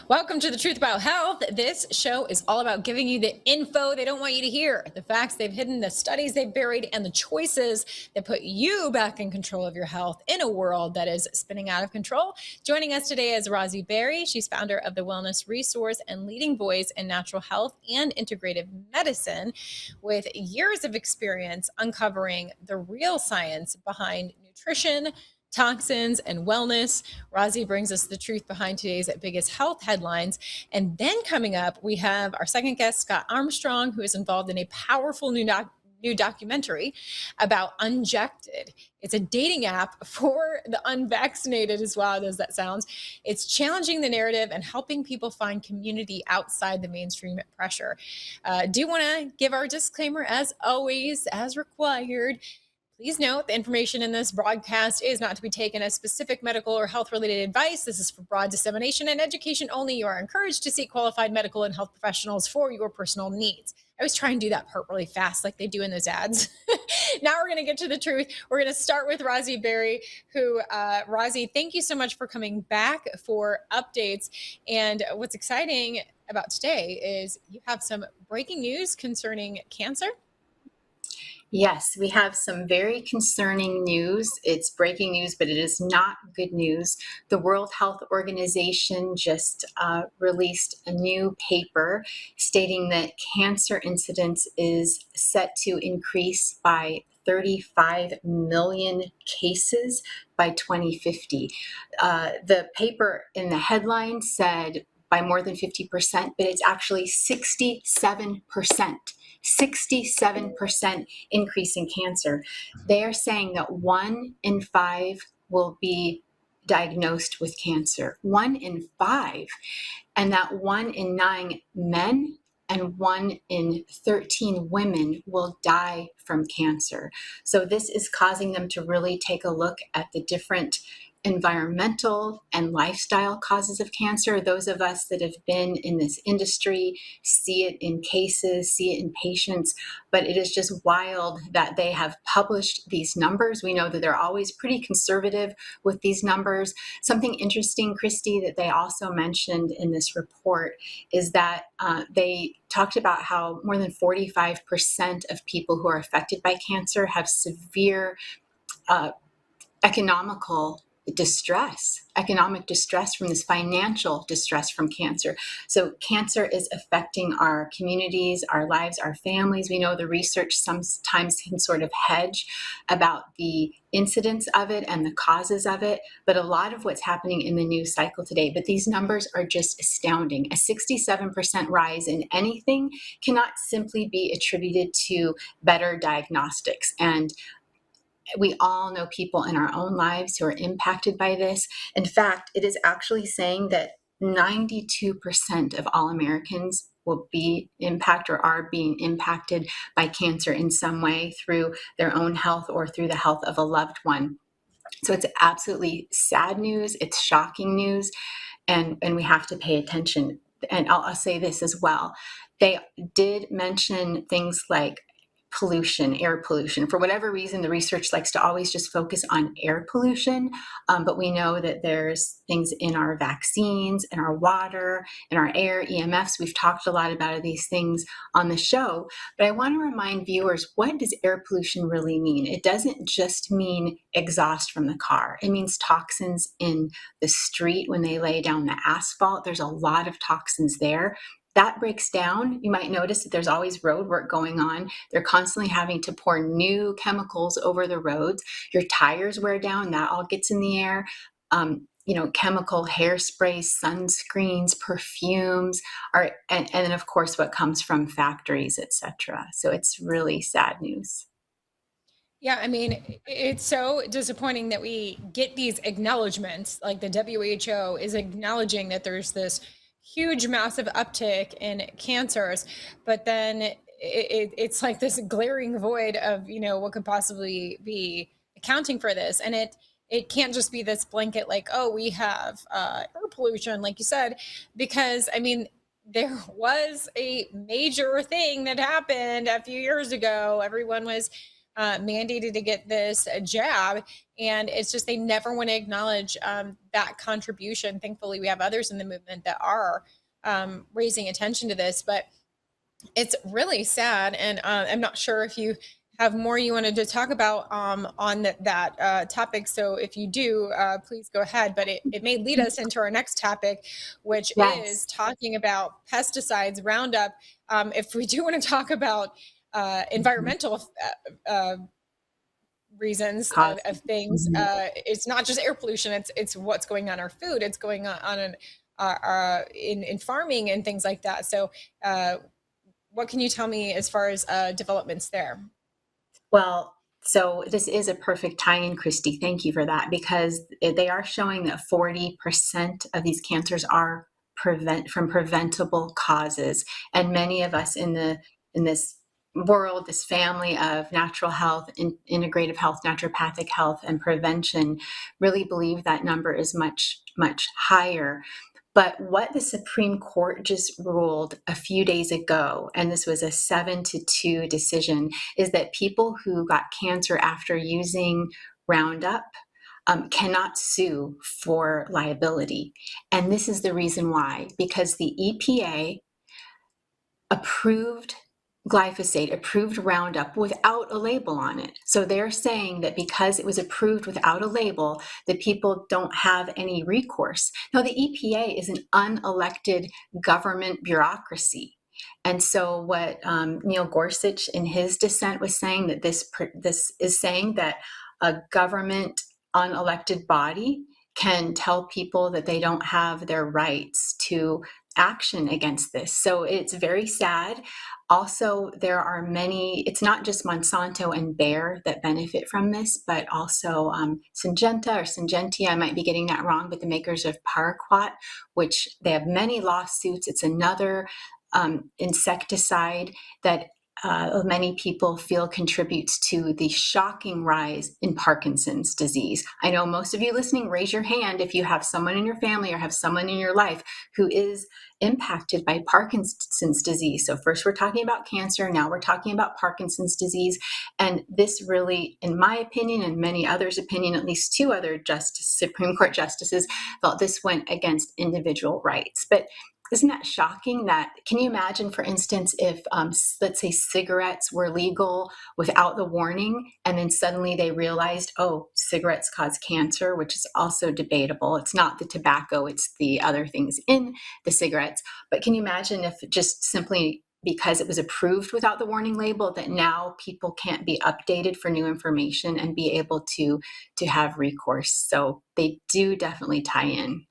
Welcome to The Truth About Health. This show is all about giving you the info they don't want you to hear, the facts they've hidden, the studies they've buried, and the choices that put you back in control of your health in a world that is spinning out of control. Joining us today is Razi Berry. She's founder of the Wellness Resource and leading voice in natural health and integrative medicine, with years of experience uncovering the real science behind nutrition, toxins, and wellness. Razi brings us the truth behind today's biggest health headlines. And then coming up, we have our second guest, Scott Armstrong, who is involved in a powerful new documentary about Injected. It's a dating app for the unvaccinated, as wild as that sounds. It's challenging the narrative and helping people find community outside the mainstream pressure. Do want to give our disclaimer, as always, as required. Please note the information in this broadcast is not to be taken as specific medical or health-related advice. This is for broad dissemination and education only. You are encouraged to seek qualified medical and health professionals for your personal needs. I always try and do that part really fast like they do in those ads. Now we're going to get to the truth. We're going to start with Razi Berry, who, Razi, thank you so much for coming back for updates. And what's exciting about today is you have some breaking news concerning cancer. Yes, we have some very concerning news. It's breaking news, but it is not good news. The World Health Organization just released a new paper stating that cancer incidence is set to increase by 35 million cases by 2050. The paper in the headline said by more than 50%, but it's actually 67%. 67% increase in cancer. They are saying that 1 in 5 will be diagnosed with cancer. 1 in 5. And that 1 in 9 men and 1 in 13 women will die from cancer. So this is causing them to really take a look at the different environmental and lifestyle causes of cancer. Those of us that have been in this industry see it in cases, see it in patients, but it is just wild that they have published these numbers. We know that they're always pretty conservative with these numbers. Something interesting, Christy, that they also mentioned in this report is that they talked about how more than 45% of people who are affected by cancer have severe economic distress from this financial distress from cancer. So cancer is affecting our communities, our lives, our families. We know the research sometimes can sort of hedge about the incidence of it and the causes of it, but a lot of what's happening in the news cycle today, but these numbers are just astounding. A 67% rise in anything cannot simply be attributed to better diagnostics. And we all know people in our own lives who are impacted by this. In fact, it is actually saying that 92% of all Americans will be impacted or are being impacted by cancer in some way through their own health or through the health of a loved one. So it's absolutely sad news. It's shocking news. And we have to pay attention. And I'll say this as well. They did mention things like pollution, air pollution. For whatever reason, the research likes to always just focus on air pollution, but we know that there's things in our vaccines, in our water, in our air, EMFs. We've talked a lot about these things on the show, but I want to remind viewers, what does air pollution really mean? It doesn't just mean exhaust from the car. It means toxins in the street when they lay down the asphalt. There's a lot of toxins there. That breaks down. You might notice that there's always road work going on. They're constantly having to pour new chemicals over the roads. Your tires wear down, that all gets in the air. Chemical hairsprays, sunscreens, perfumes, and then of course what comes from factories, etc. So it's really sad news. Yeah, I mean, it's so disappointing that we get these acknowledgments, like the WHO is acknowledging that there's this huge, massive uptick in cancers, but then it's like this glaring void of, what could possibly be accounting for this. And it can't just be this blanket, like, oh, we have air pollution, like you said, because, I mean, there was a major thing that happened a few years ago. Everyone was mandated to get this jab, and it's just they never want to acknowledge that contribution. Thankfully, we have others in the movement that are raising attention to this, but it's really sad. And I'm not sure if you have more you wanted to talk about on that topic. So if you do, please go ahead. But it may lead us into our next topic, which is Yes. talking about pesticides, Roundup. If we do want to talk about Mhm. environmental reasons Cause. of things, Mhm. it's not just air pollution. It's what's going on our food. It's going on in farming and things like that. So what can you tell me as far as developments there? Well, so this is a perfect tie-in, Christy. Thank you for that, because they are showing that 40% of these cancers are from preventable causes, and many of us in this world, this family of natural health, integrative health, naturopathic health, and prevention, really believe that number is much higher. But what the Supreme Court just ruled a few days ago, and this was a 7-2 decision, is that people who got cancer after using Roundup cannot sue for liability. And this is the reason why, because the EPA approved glyphosate, approved Roundup without a label on it. So they're saying that because it was approved without a label, that people don't have any recourse. Now, the EPA is an unelected government bureaucracy. And so, what Neil Gorsuch in his dissent was saying, that this is saying that a government unelected body can tell people that they don't have their rights to action against this. So it's very sad. Also, there are many, it's not just Monsanto and Bayer that benefit from this, but also Syngenta or Syngentia, I might be getting that wrong, but the makers of Paraquat, which they have many lawsuits. It's another insecticide that many people feel contributes to the shocking rise in Parkinson's disease. I know most of you listening, raise your hand if you have someone in your family or have someone in your life who is impacted by Parkinson's disease. So first we're talking about cancer, now we're talking about Parkinson's disease. And this really, in my opinion and many others' opinion, at least two other Supreme Court justices felt this went against individual rights. But isn't that shocking? That, can you imagine, for instance, if let's say cigarettes were legal without the warning, and then suddenly they realized, oh, cigarettes cause cancer, which is also debatable. It's not the tobacco, it's the other things in the cigarettes. But can you imagine if just simply because it was approved without the warning label, that now people can't be updated for new information and be able to have recourse? So they do definitely tie in.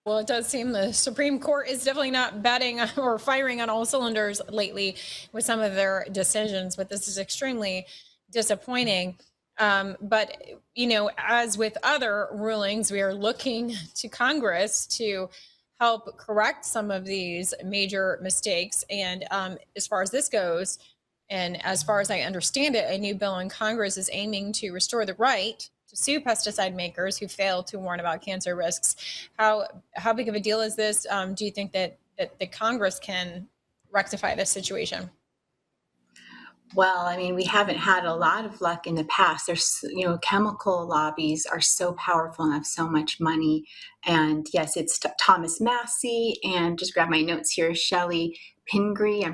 Well, it does seem the Supreme Court is definitely not batting or firing on all cylinders lately with some of their decisions, but this is extremely disappointing. But, you know, as with other rulings, we are looking to Congress to help correct some of these major mistakes. And as far as this goes, and as far as I understand it, a new bill in Congress is aiming to restore the right to sue pesticide makers who fail to warn about cancer risks. How big of a deal is this? Do you think that the Congress can rectify this situation? Well, I mean, we haven't had a lot of luck in the past. There's, chemical lobbies are so powerful and have so much money. And yes, it's Thomas Massey, and just grab my notes here, Shelley Pingree.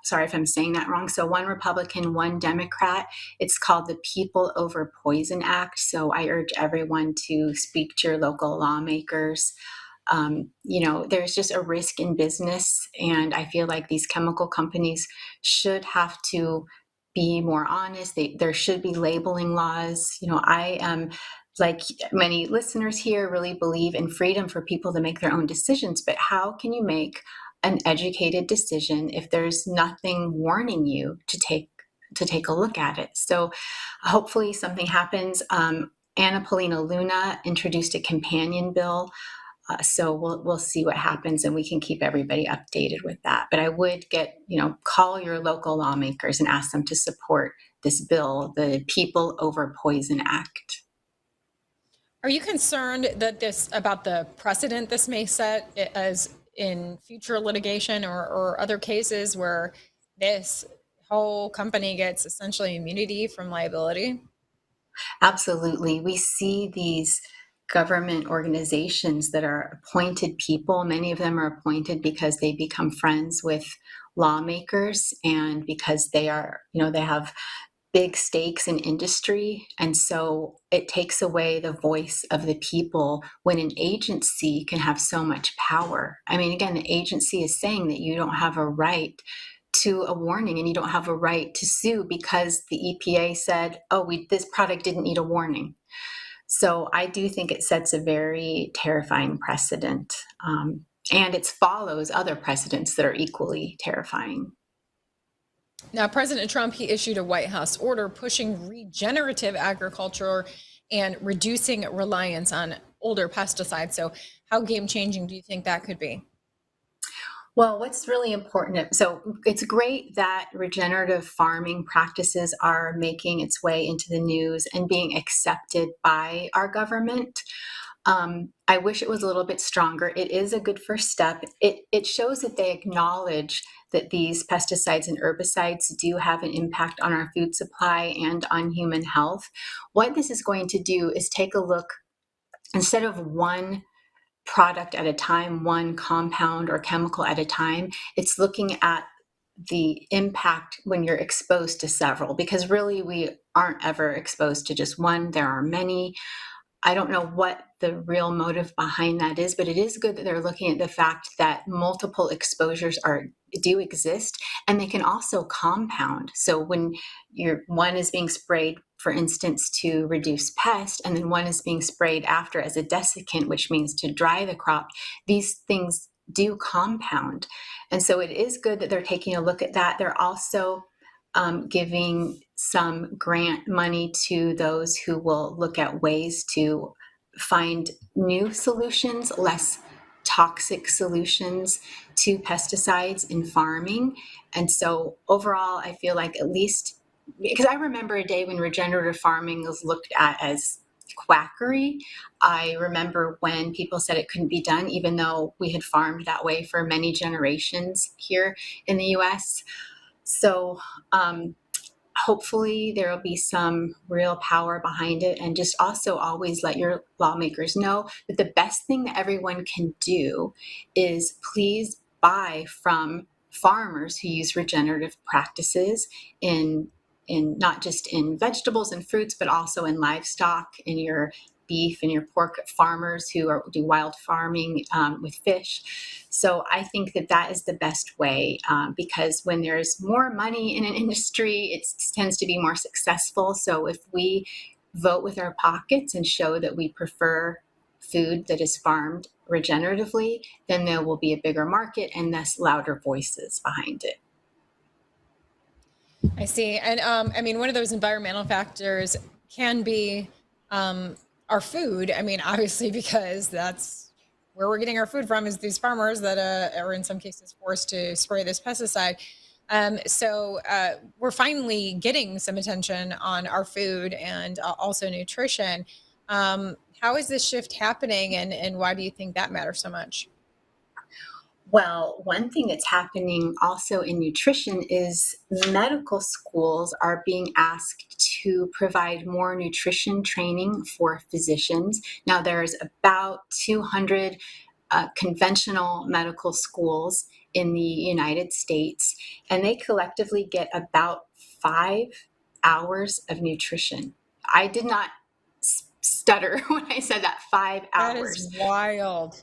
Sorry if I'm saying that wrong. So one Republican, one Democrat. It's called the People Over Poison Act. So I urge everyone to speak to your local lawmakers. There's just a risk in business, and I feel like these chemical companies should have to be more honest. There should be labeling laws. I am, like many listeners here, really believe in freedom for people to make their own decisions. But how can you make an educated decision if there's nothing warning you to take a look at it? So hopefully something happens. Anna Paulina Luna introduced a companion bill, so we'll see what happens, and we can keep everybody updated with that. But I would call your local lawmakers and ask them to support this bill, the People Over Poison Act. Are you concerned that this about the precedent this may set as in future litigation or other cases where this whole company gets essentially immunity from liability? Absolutely. We see these government organizations that are appointed people. Many of them are appointed because they become friends with lawmakers and because they are, they have big stakes in industry. And so it takes away the voice of the people when an agency can have so much power. I mean, again, the agency is saying that you don't have a right to a warning and you don't have a right to sue because the EPA said, oh, this product didn't need a warning. So I do think it sets a very terrifying precedent. And it follows other precedents that are equally terrifying. Now, President Trump, he issued a White House order pushing regenerative agriculture and reducing reliance on older pesticides. So, how game changing do you think that could be? Well, what's really important, so it's great that regenerative farming practices are making its way into the news and being accepted by our government. I wish it was a little bit stronger. It is a good first step. It shows that they acknowledge that these pesticides and herbicides do have an impact on our food supply and on human health. What this is going to do is take a look, instead of one product at a time, one compound or chemical at a time, it's looking at the impact when you're exposed to several, because really we aren't ever exposed to just one. There are many. I don't know what the real motive behind that is, but it is good that they're looking at the fact that multiple exposures do exist, and they can also compound. So when one is being sprayed, for instance, to reduce pest, and then one is being sprayed after as a desiccant, which means to dry the crop, these things do compound. And so it is good that they're taking a look at that. They're also giving some grant money to those who will look at ways to find new solutions, less toxic solutions to pesticides in farming. And so overall, I feel like, at least because I remember a day when regenerative farming was looked at as quackery. I remember when people said it couldn't be done, even though we had farmed that way for many generations here in the US. So hopefully there will be some real power behind it, and just also always let your lawmakers know that the best thing that everyone can do is please buy from farmers who use regenerative practices in not just in vegetables and fruits, but also in livestock, in your beef and your pork farmers who do wild farming with fish. So I think that is the best way, because when there's more money in an industry, it tends to be more successful. So if we vote with our pockets and show that we prefer food that is farmed regeneratively, then there will be a bigger market and thus louder voices behind it. I see. And I mean, one of those environmental factors can be our food. I mean, obviously, because that's where we're getting our food from, is these farmers that are in some cases forced to spray this pesticide. So we're finally getting some attention on our food and also nutrition. How is this shift happening, and why do you think that matters so much? Well, one thing that's happening also in nutrition is medical schools are being asked to provide more nutrition training for physicians. Now, there's about 200 conventional medical schools in the United States, and they collectively get about 5 hours of nutrition. I did not stutter when I said that, 5 hours. That is wild.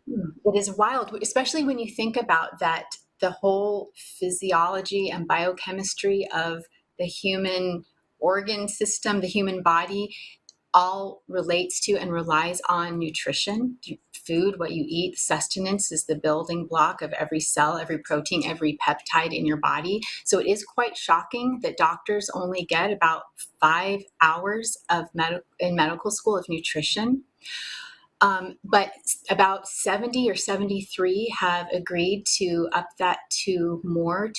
It is wild, especially when you think about that the whole physiology and biochemistry of the human organ system, the human body, all relates to and relies on nutrition. Food, what you eat, sustenance is the building block of every cell, every protein, every peptide in your body. So it is quite shocking that doctors only get about 5 hours of in medical school of nutrition. But about 70 or 73 have agreed to up that to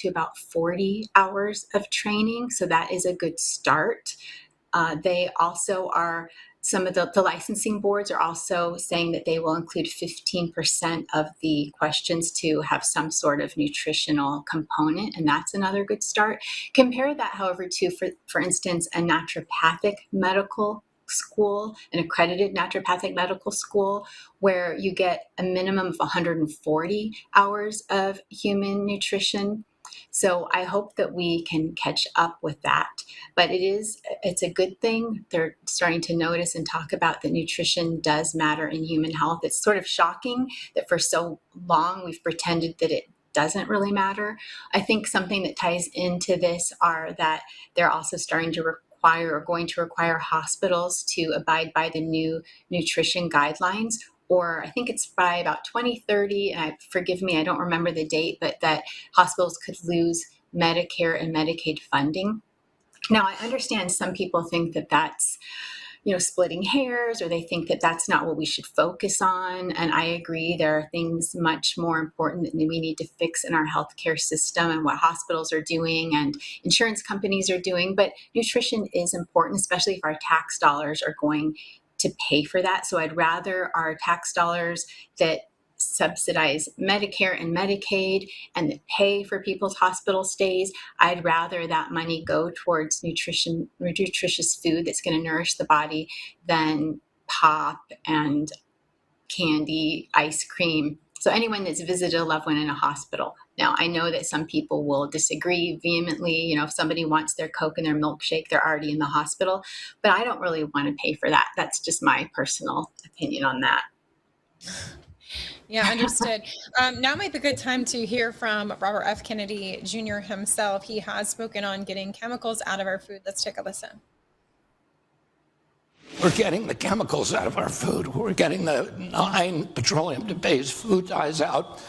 about 40 hours of training. So that is a good start. They also are some of the licensing boards are also saying that they will include 15% of the questions to have some sort of nutritional component, and that's another good start. Compare that, however, to, for instance, a naturopathic medical school, an accredited naturopathic medical school, where you get a minimum of 140 hours of human nutrition. So I hope that we can catch up with that. But it's a good thing. They're starting to notice and talk about that nutrition does matter in human health. It's sort of shocking that for so long we've pretended that it doesn't really matter. I think something that ties into this are that they're also starting to require or going to require hospitals to abide by the new nutrition guidelines, or I think it's by about 2030, and forgive me, I don't remember the date, but that hospitals could lose Medicare and Medicaid funding. Now, I understand some people think that that's, splitting hairs, or they think that that's not what we should focus on. And I agree, there are things much more important that we need to fix in our healthcare system and what hospitals are doing and insurance companies are doing. But nutrition is important, especially if our tax dollars are going to pay for that. So I'd rather our tax dollars that subsidize Medicare and Medicaid and that pay for people's hospital stays, I'd rather that money go towards nutritious food that's going to nourish the body than pop and candy, ice cream. So anyone that's visited a loved one in a hospital. Now, I know that some people will disagree vehemently. If somebody wants their Coke and their milkshake, they're already in the hospital. But I don't really want to pay for that. That's just my personal opinion on that. Yeah, understood. Now might be a good time to hear from Robert F. Kennedy Jr. himself. He has spoken on getting chemicals out of our food. Let's take a listen. We're getting the chemicals out of our food. We're getting the 9 petroleum-based food dyes out.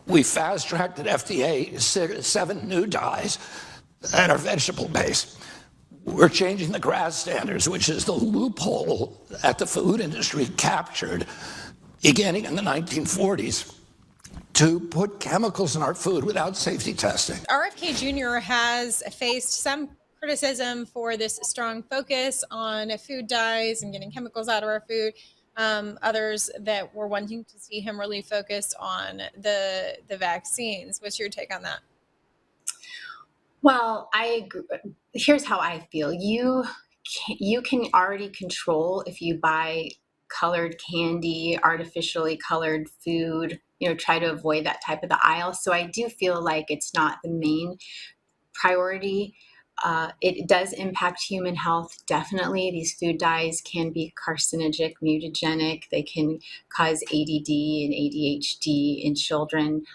We fast-tracked at FDA 7 new dyes that are vegetable-based. We're changing the GRAS standards, which is the loophole that the food industry captured beginning in the 1940s to put chemicals in our food without safety testing. RFK Jr. has faced some criticism for this strong focus on food dyes and getting chemicals out of our food. Others that were wanting to see him really focus on the vaccines. What's your take on that? Well, I agree. Here's how I feel. You can already control if you buy colored candy, artificially colored food, try to avoid that type of the aisle. So I do feel like it's not the main priority. It does impact human health, definitely. These food dyes can be carcinogenic, mutagenic. They can cause ADD and ADHD in children.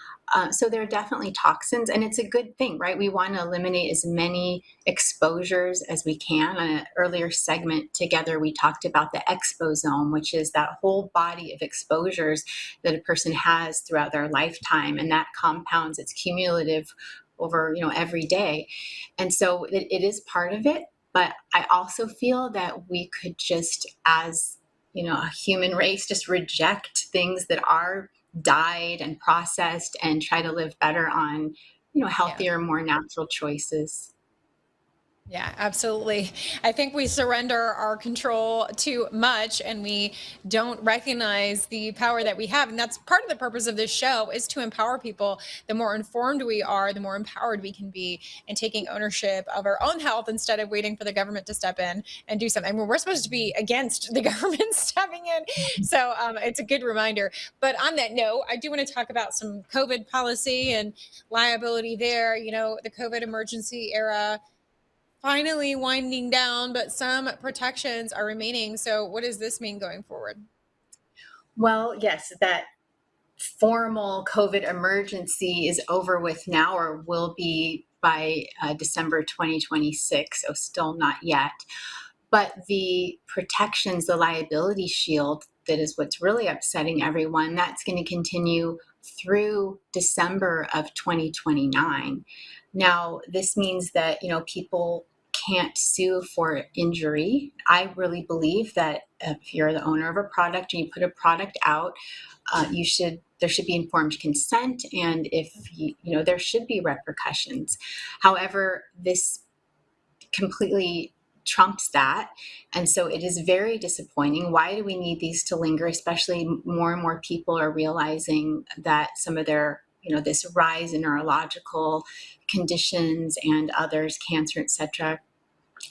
So there are definitely toxins, and it's a good thing, right? We want to eliminate as many exposures as we can. On an earlier segment together, we talked about the exposome, which is that whole body of exposures that a person has throughout their lifetime, and that compounds, it's cumulative over every day. And so it is part of it. But I also feel that we could just, as a human race, just reject things that are dyed and processed and try to live better on healthier, more natural choices. Yeah, absolutely. I think we surrender our control too much and we don't recognize the power that we have. And that's part of the purpose of this show, is to empower people. The more informed we are, the more empowered we can be in taking ownership of our own health instead of waiting for the government to step in and do something. I mean, we're supposed to be against the government stepping in. So it's a good reminder. But on that note, I do want to talk about some COVID policy and liability there. The COVID emergency era finally winding down, but some protections are remaining. So what does this mean going forward? Well, yes, that formal COVID emergency is over with now, or will be by December 2026, so still not yet. But the protections, the liability shield, that is what's really upsetting everyone, that's going to continue through December of 2029. Now, this means that, people can't sue for injury. I really believe that if you're the owner of a product and you put a product out, there should be informed consent, and if there should be repercussions. However, this completely trumps that. And so it is very disappointing. Why do we need these to linger? Especially more and more people are realizing that some of their, this rise in neurological conditions and others, cancer, etc.,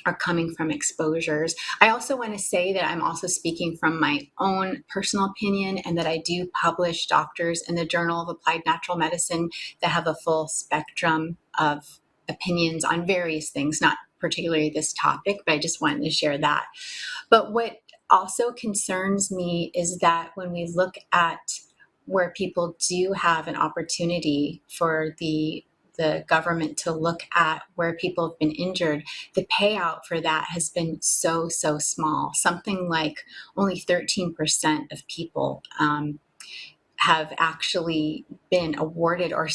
are coming from exposures. I also want to say that I'm also speaking from my own personal opinion, and that I do publish doctors in the Journal of Applied Natural Medicine that have a full spectrum of opinions on various things, not particularly this topic, but I just wanted to share that. But what also concerns me is that when we look at where people do have an opportunity for the government to look at where people have been injured, the payout for that has been so small. Something like only 13% of people have actually been awarded or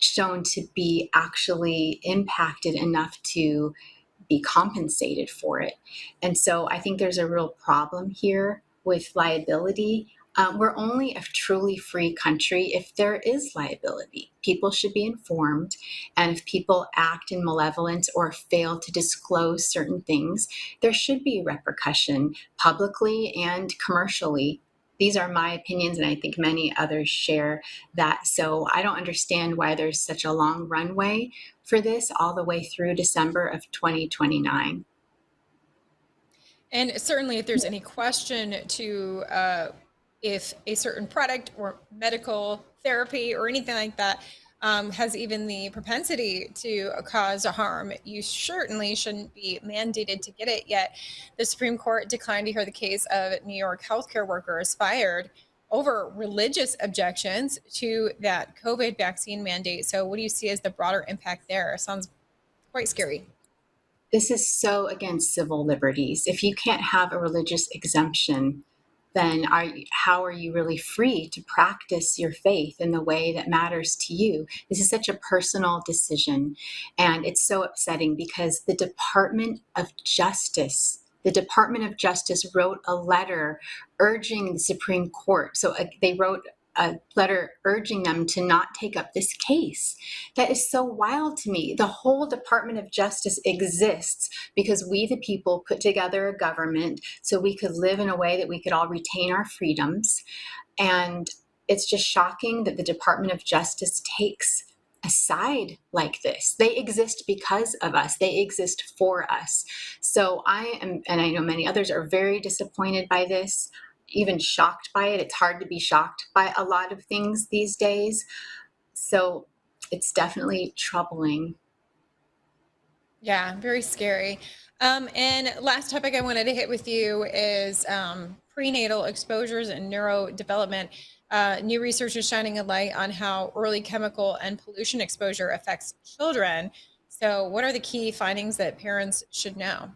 shown to be actually impacted enough to be compensated for it. And so I think there's a real problem here with liability. We're only a truly free country if there is liability. People should be informed, and if people act in malevolence or fail to disclose certain things, there should be repercussion publicly and commercially. These are my opinions, and I think many others share that. So I don't understand why there's such a long runway for this all the way through December of 2029. And certainly, if there's any question to if a certain product or medical therapy or anything like that has even the propensity to cause a harm, you certainly shouldn't be mandated to get it. Yet, the Supreme Court declined to hear the case of New York healthcare workers fired over religious objections to that COVID vaccine mandate. So, what do you see as the broader impact there? Sounds quite scary. This is so against civil liberties. If you can't have a religious exemption, then how are you really free to practice your faith in the way that matters to you? This is such a personal decision. And it's so upsetting because the Department of Justice wrote a letter urging the Supreme Court. So they wrote a letter urging them to not take up this case. That is so wild to me. The whole Department of Justice exists because we, the people, put together a government so we could live in a way that we could all retain our freedoms. And it's just shocking that the Department of Justice takes a side like this. They exist because of us. They exist for us. So I am, and I know many others are very disappointed by this, even shocked by it. It's hard to be shocked by a lot of things these days. So it's definitely troubling. Yeah, very scary. And last topic I wanted to hit with you is prenatal exposures and neurodevelopment. New research is shining a light on how early chemical and pollution exposure affects children. So, what are the key findings that parents should know?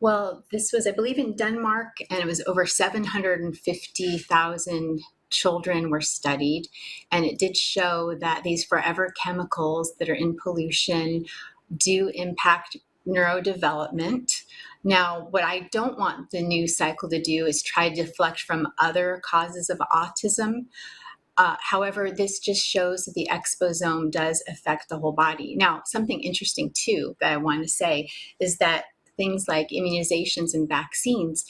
Well, this was, I believe, in Denmark, and it was over 750,000 children were studied. And it did show that these forever chemicals that are in pollution do impact neurodevelopment. Now, what I don't want the news cycle to do is try to deflect from other causes of autism. However, this just shows that the exposome does affect the whole body. Now, something interesting too that I want to say is that things like immunizations and vaccines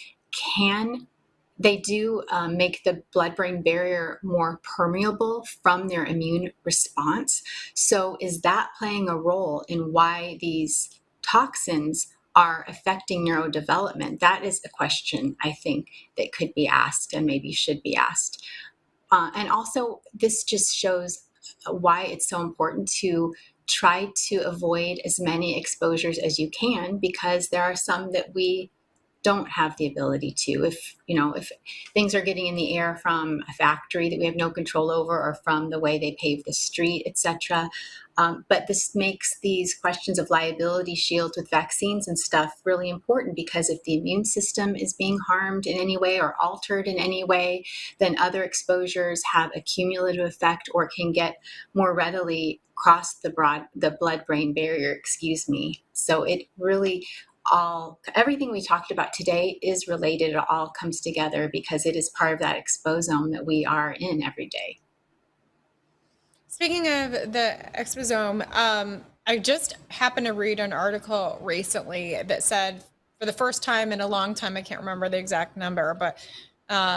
they do make the blood-brain barrier more permeable from their immune response. So is that playing a role in why these toxins are affecting neurodevelopment? That is a question I think that could be asked and maybe should be asked. And also, this just shows why it's so important to try to avoid as many exposures as you can, because there are some that we don't have the ability to. If things are getting in the air from a factory that we have no control over, or from the way they pave the street, etc. But this makes these questions of liability shields with vaccines and stuff really important, because if the immune system is being harmed in any way or altered in any way, then other exposures have a cumulative effect or can get more readily cross the blood-brain barrier, So it really everything we talked about today is related. It all comes together because it is part of that exposome that we are in every day. Speaking of the exposome, I just happened to read an article recently that said for the first time in a long time, I can't remember the exact number, but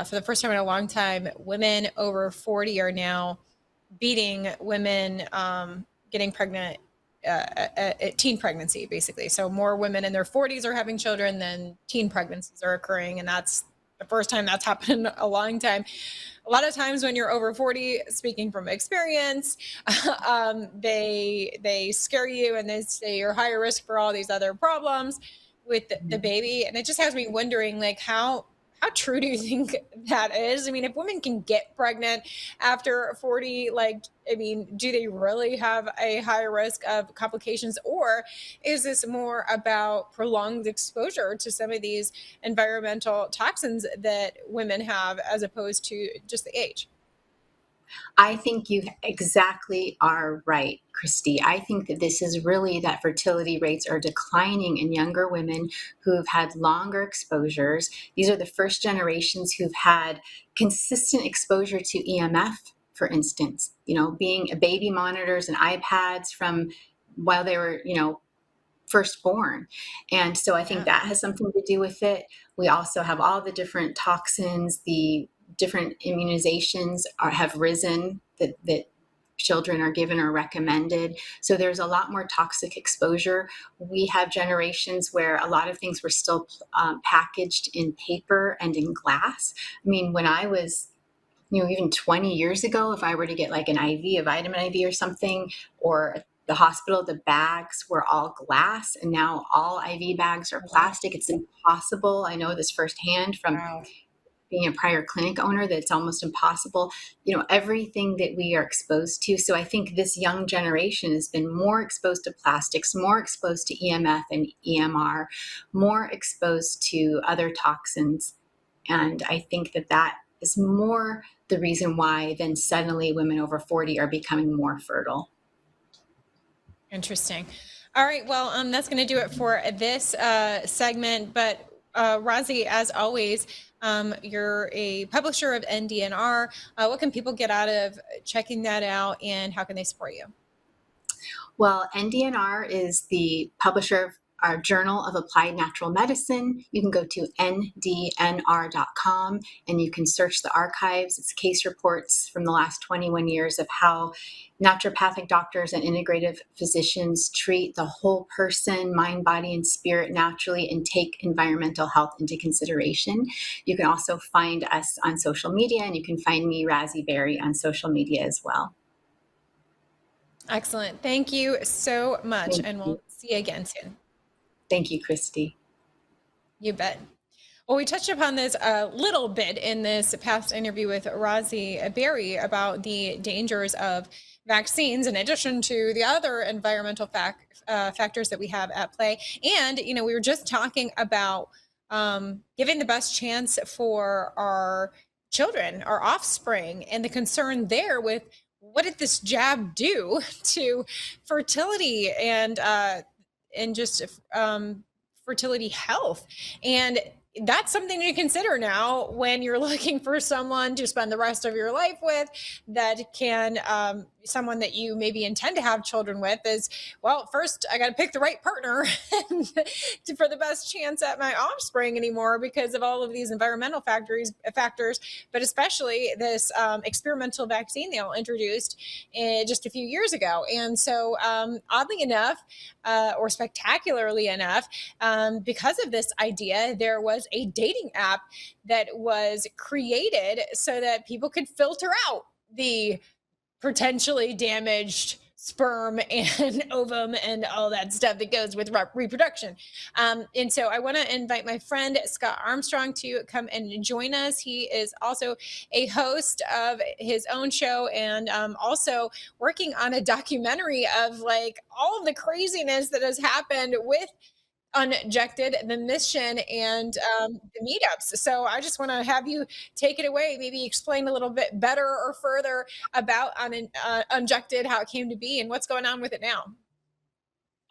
for the first time in a long time, women over 40 are now beating women getting pregnant at teen pregnancy, basically. So more women in their 40s are having children than teen pregnancies are occurring. And that's the first time that's happened in a long time. A lot of times when you're over 40, speaking from experience, they scare you and they say you're higher risk for all these other problems with the baby. And it just has me wondering, like, how true do you think that is? I mean, if women can get pregnant after 40, like, I mean, do they really have a higher risk of complications, or is this more about prolonged exposure to some of these environmental toxins that women have as opposed to just the age? I think you exactly are right, Christy. I think that this is really that fertility rates are declining in younger women who've had longer exposures. These are the first generations who've had consistent exposure to EMF, for instance, being baby monitors and iPads from while they were, firstborn. And so I think Yeah. that has something to do with it. We also have all the different toxins, the different immunizations have risen that children are given or recommended. So there's a lot more toxic exposure. We have generations where a lot of things were still packaged in paper and in glass. I mean, when I was even 20 years ago, if I were to get like an IV, a vitamin IV or something, or the hospital, the bags were all glass, and now all IV bags are plastic. It's impossible. I know this firsthand from Wow. being a prior clinic owner, that it's almost impossible, everything that we are exposed to. So I think this young generation has been more exposed to plastics, more exposed to EMF and EMR, more exposed to other toxins. And I think that is more the reason why then suddenly women over 40 are becoming more fertile. Interesting. All right. Well, that's going to do it for this segment. But Razi, as always, you're a publisher of NDNR. What can people get out of checking that out, and how can they support you? Well, NDNR is the publisher of our Journal of Applied Natural Medicine. You can go to ndnr.com and you can search the archives. It's case reports from the last 21 years of how naturopathic doctors and integrative physicians treat the whole person, mind, body, and spirit naturally, and take environmental health into consideration. You can also find us on social media, and you can find me, Razi Berry, on social media as well. Excellent. Thank you so much. Thank And you. we'll see you again soon. Thank you, Christy. You bet. Well, we touched upon this a little bit in this past interview with Razi Berry about the dangers of vaccines, in addition to the other environmental factors that we have at play. And, we were just talking about giving the best chance for our children, our offspring, and the concern there with what did this jab do to fertility and just fertility health. And that's something to consider now when you're looking for someone to spend the rest of your life with, that can someone that you maybe intend to have children with. Is, well, first I got to pick the right partner for the best chance at my offspring anymore, because of all of these environmental factors, but especially this experimental vaccine they all introduced just a few years ago. And so oddly enough, or spectacularly enough, because of this idea, there was a dating app that was created so that people could filter out the potentially damaged sperm and ovum and all that stuff that goes with reproduction. And so I want to invite my friend Scott Armstrong to come and join us. He is also a host of his own show, and also working on a documentary of like all of the craziness that has happened with Unjected, the mission, and the meetups. So I just want to have you take it away, maybe explain a little bit better or further about Unjected, how it came to be, and what's going on with it now.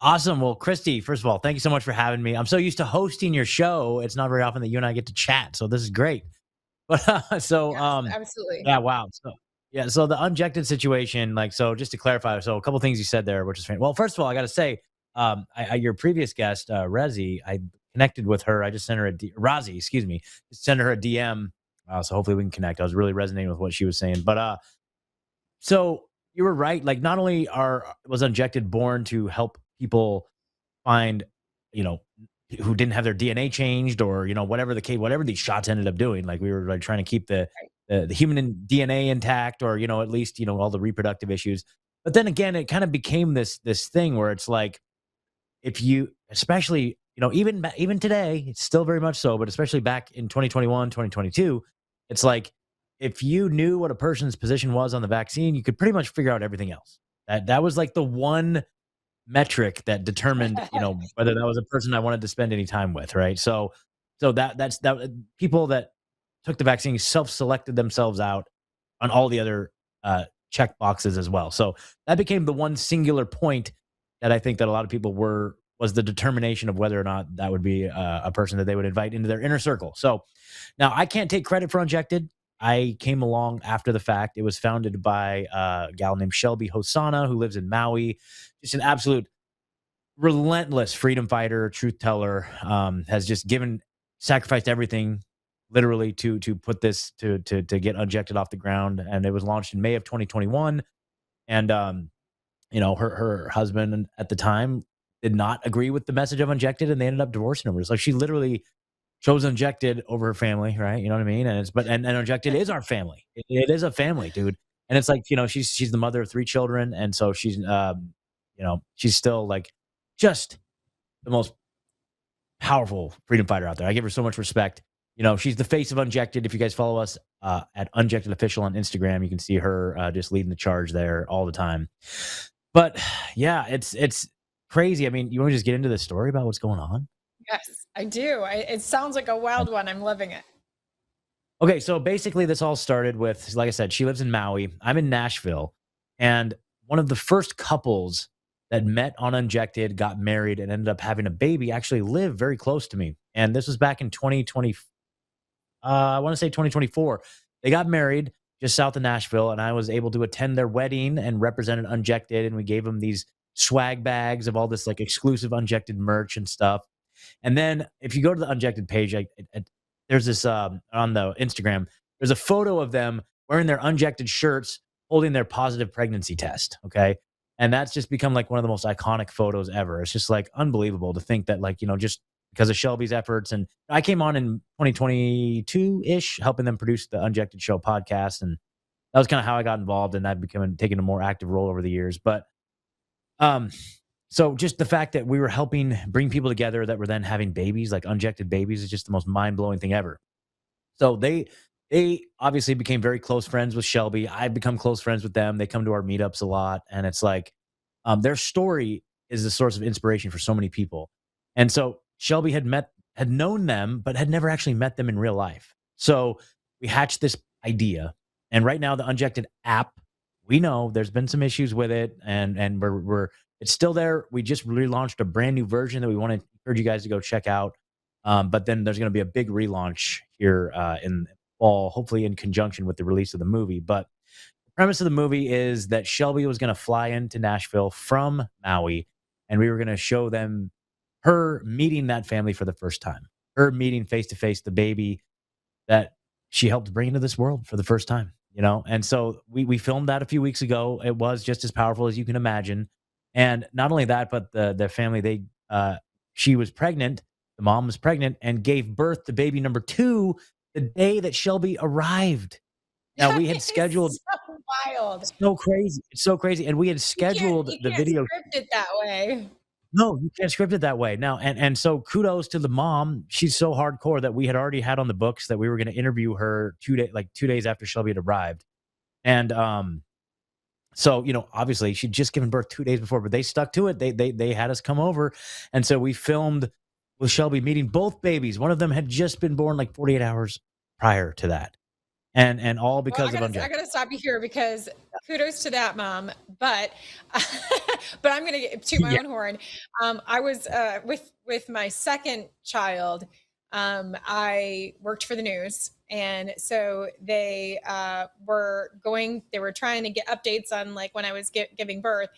Awesome. Well, Christy, first of all, thank you so much for having me. I'm so used to hosting your show. It's not very often that you and I get to chat. So this is great. But Yes, absolutely. yeah, wow. Yeah, so the unjected situation, like, so just to clarify, so a couple things you said there, which is well, first of all, I got to say, your previous guest, Rezi, I connected with her. I just sent her Razi, excuse me, just sent her a DM. So hopefully we can connect. I was really resonating with what she was saying, but so you were right. Like, not only was unjected born to help people find, you know, who didn't have their DNA changed, or, whatever the case, whatever these shots ended up doing. Like, we were like trying to keep the human DNA intact, or, at least, all the reproductive issues. But then again, it kind of became this thing where it's like, if you, especially, even today, it's still very much so, but especially back in 2021, 2022, it's like, if you knew what a person's position was on the vaccine, you could pretty much figure out everything else. That was like the one metric that determined, whether that was a person I wanted to spend any time with, right? So that's that people that took the vaccine self-selected themselves out on all the other check boxes as well. So that became the one singular point that I think that a lot of people was the determination of whether or not that would be a person that they would invite into their inner circle. So now I can't take credit for Injected. I came along after the fact. It was founded by a gal named Shelby Hosanna, who lives in Maui. Just an absolute relentless freedom fighter, truth teller. Has just sacrificed everything, literally, to put this to get Injected off the ground. And it was launched in May of 2021. And her husband at the time did not agree with the message of Injected, and they ended up divorcing her. It's like she literally chose Injected over her family, right? You know what I mean? And and Injected is our family. It is a family, dude. And it's like, she's the mother of 3 children, and so she's still like just the most powerful freedom fighter out there. I give her so much respect. She's the face of Injected. If you guys follow us at Injected Official on Instagram, you can see her just leading the charge there all the time. But yeah, it's crazy. I mean, you want to just get into the story about what's going on? Yes, I do. It sounds like a wild one. I'm loving it. Okay, so basically this all started with, like I said, she lives in Maui. I'm in Nashville. And one of the first couples that met on Injected, got married, and ended up having a baby actually lived very close to me. And this was back in 2020. I want to say 2024. They got married just south of Nashville, and I was able to attend their wedding and represented Injected. And we gave them these swag bags of all this like exclusive Injected merch and stuff. And then if you go to the Injected page, there's this on the Instagram, there's a photo of them wearing their Injected shirts, holding their positive pregnancy test. Okay. And that's just become like one of the most iconic photos ever. It's just like unbelievable to think that, like, just because of Shelby's efforts. And I came on in 2022-ish, helping them produce the Injected Show podcast. And that was kind of how I got involved, and I've taken a more active role over the years. But so just the fact that we were helping bring people together that were then having babies, like Injected babies, is just the most mind-blowing thing ever. So they obviously became very close friends with Shelby. I've become close friends with them. They come to our meetups a lot, and it's like their story is a source of inspiration for so many people. And so Shelby had known them, but had never actually met them in real life. So we hatched this idea, and right now the Injected app, we know there's been some issues with it, and we're it's still there. We just relaunched a brand new version that we want to encourage you guys to go check out. But then there's going to be a big relaunch here in fall, hopefully in conjunction with the release of the movie. But the premise of the movie is that Shelby was going to fly into Nashville from Maui, and we were going to show them her meeting that family for the first time, her meeting face to face the baby that she helped bring into this world for the first time, And so we filmed that a few weeks ago. It was just as powerful as you can imagine. And not only that, but the family, she was pregnant. The mom was pregnant and gave birth to baby number 2 the day that Shelby arrived. Now we had scheduled. So wild. So crazy. It's so crazy. And we had scheduled You the can't video. script it that way. No, you can't script it that way. Now, and so kudos to the mom. She's so hardcore that we had already had on the books that we were going to interview her 2 days after Shelby had arrived. And so, obviously she'd just given birth 2 days before, but they stuck to it. They had us come over. And so we filmed with Shelby meeting both babies. One of them had just been born like 48 hours prior to that. And all because of Injected. I gotta stop you here, because kudos to that mom, but but I'm gonna toot my own horn. I was with my second child. I worked for the news. And so they they were trying to get updates on like when I was giving birth.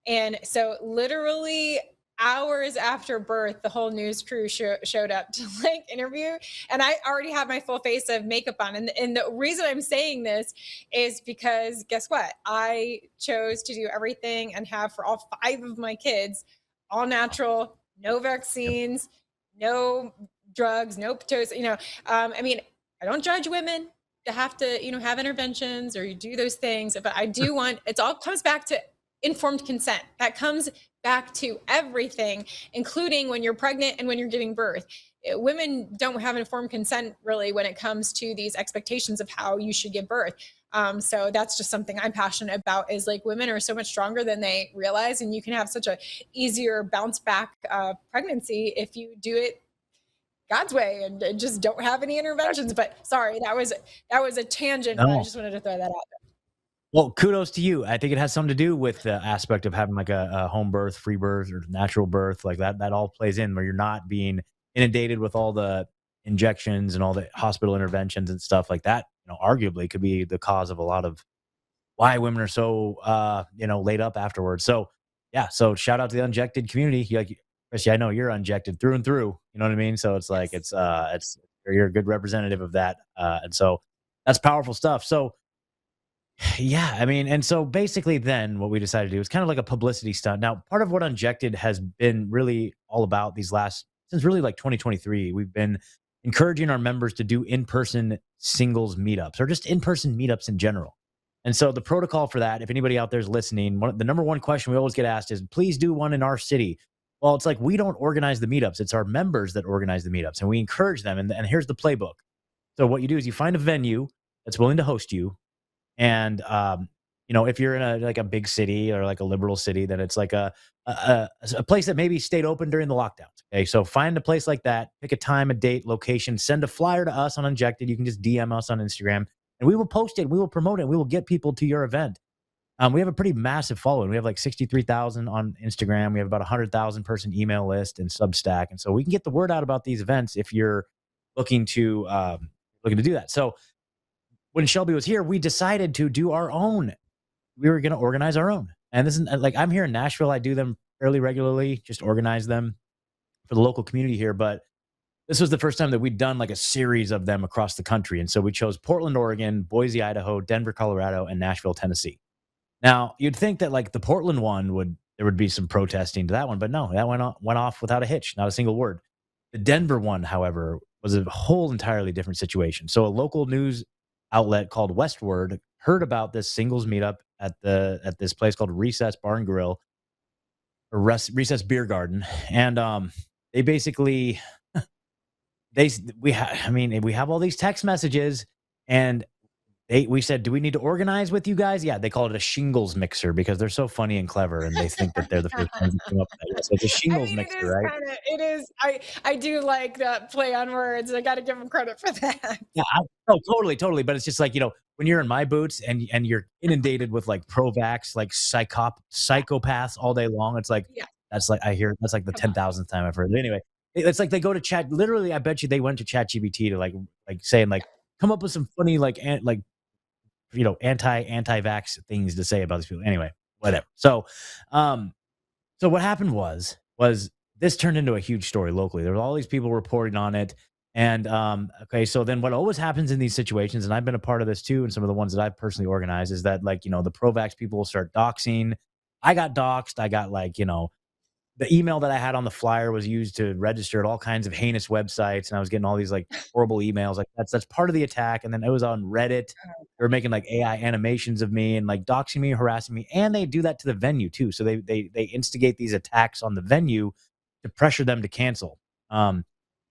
And so literally hours after birth, the whole news crew showed up to like interview. And I already have my full face of makeup on. And the reason I'm saying this is because guess what? I chose to do everything and have for all 5 of my kids all natural, no Yep. vaccines, no drugs, no potatoes. I mean, I don't judge women to have to, have interventions or you do those things, but I do want, it's all comes back to informed consent. That comes back to everything, including when you're pregnant and when you're giving birth. Women don't have informed consent really when it comes to these expectations of how you should give birth. So that's just something I'm passionate about is like women are so much stronger than they realize. And you can have such a easier bounce back pregnancy if you do it God's way and just don't have any interventions. But sorry, that was a tangent, but I No. just wanted to throw that out Well, kudos to you. I think it has something to do with the aspect of having like a home birth, free birth, or natural birth. Like that all plays in where you're not being inundated with all the injections and all the hospital interventions and stuff like that. Arguably could be the cause of a lot of why women are so laid up afterwards. So yeah, so shout out to the unjected community. Like Chrissy, I know you're unjected through and through. You know what I mean? So it's like there. it's you're a good representative of that. And so that's powerful stuff. So yeah, I mean, and so basically then what we decided to do is kind of like a publicity stunt. Now, part of what Unjected has been really all about these last since really like 2023, we've been encouraging our members to do in-person singles meetups or just in-person meetups in general. And so the protocol for that, if anybody out there is listening, the number one question we always get asked is, please do one in our city. Well, it's like we don't organize the meetups. It's our members that organize the meetups and we encourage them. And here's the playbook. So what you do is you find a venue that's willing to host you and if you're in a big city or like a liberal city, then it's like a place that maybe stayed open during the lockdowns. Okay, so find a place like that, pick a time, a date, location, send a flyer to us on Injected. You can just DM us on Instagram, and we will post it. We will promote it. We will get people to your event. We have a pretty massive following. We have like 63,000 on Instagram. We have about 100,000 person email list and Substack, and so we can get the word out about these events if you're looking to do that. So when Shelby was here, we decided to do our own. We were going to organize our own. And this is like, I'm here in Nashville. I do them fairly regularly, just organize them for the local community here. But this was the first time that we'd done like a series of them across the country. And so we chose Portland, Oregon, Boise, Idaho, Denver, Colorado, and Nashville, Tennessee. Now, you'd think that like the Portland one there would be some protesting to that one, but no, that went off without a hitch, not a single word. The Denver one, however, was a whole entirely different situation. So a local news outlet called Westward heard about this singles meetup at this place called Recess Bar and Grill or Recess Beer Garden, and they basically we have all these text messages, and we said, do we need to organize with you guys? Yeah, they call it a shingles mixer because they're so funny and clever, and they think that they're the first ones there. that came up with that. Yeah, so it's a I shingles mean, mixer, right? it is. I do like that play on words. I got to give them credit for that. Yeah, oh, totally, totally. But it's just like, when you're in my boots and you're inundated with like pro-vax, like psychopaths all day long, it's like Yeah, that's like I hear that's like the come on. 10,000th time I've heard it. Anyway, it's like they go to chat. Literally, I bet you they went to Chat GBT to like saying like come up with some funny anti-vax things to say about these people. Anyway, whatever. So what happened was this turned into a huge story locally. There were all these people reporting on it. And okay, so then what always happens in these situations, and I've been a part of this too, and some of the ones that I've personally organized, is that the pro-vax people will start doxing. I got doxed. I got the email that I had on the flyer was used to register at all kinds of heinous websites, and I was getting all these like horrible emails. Like that's part of the attack. And then it was on Reddit. They were making like AI animations of me and like doxing me, harassing me, and they do that to the venue too. So they instigate these attacks on the venue to pressure them to cancel. Okay.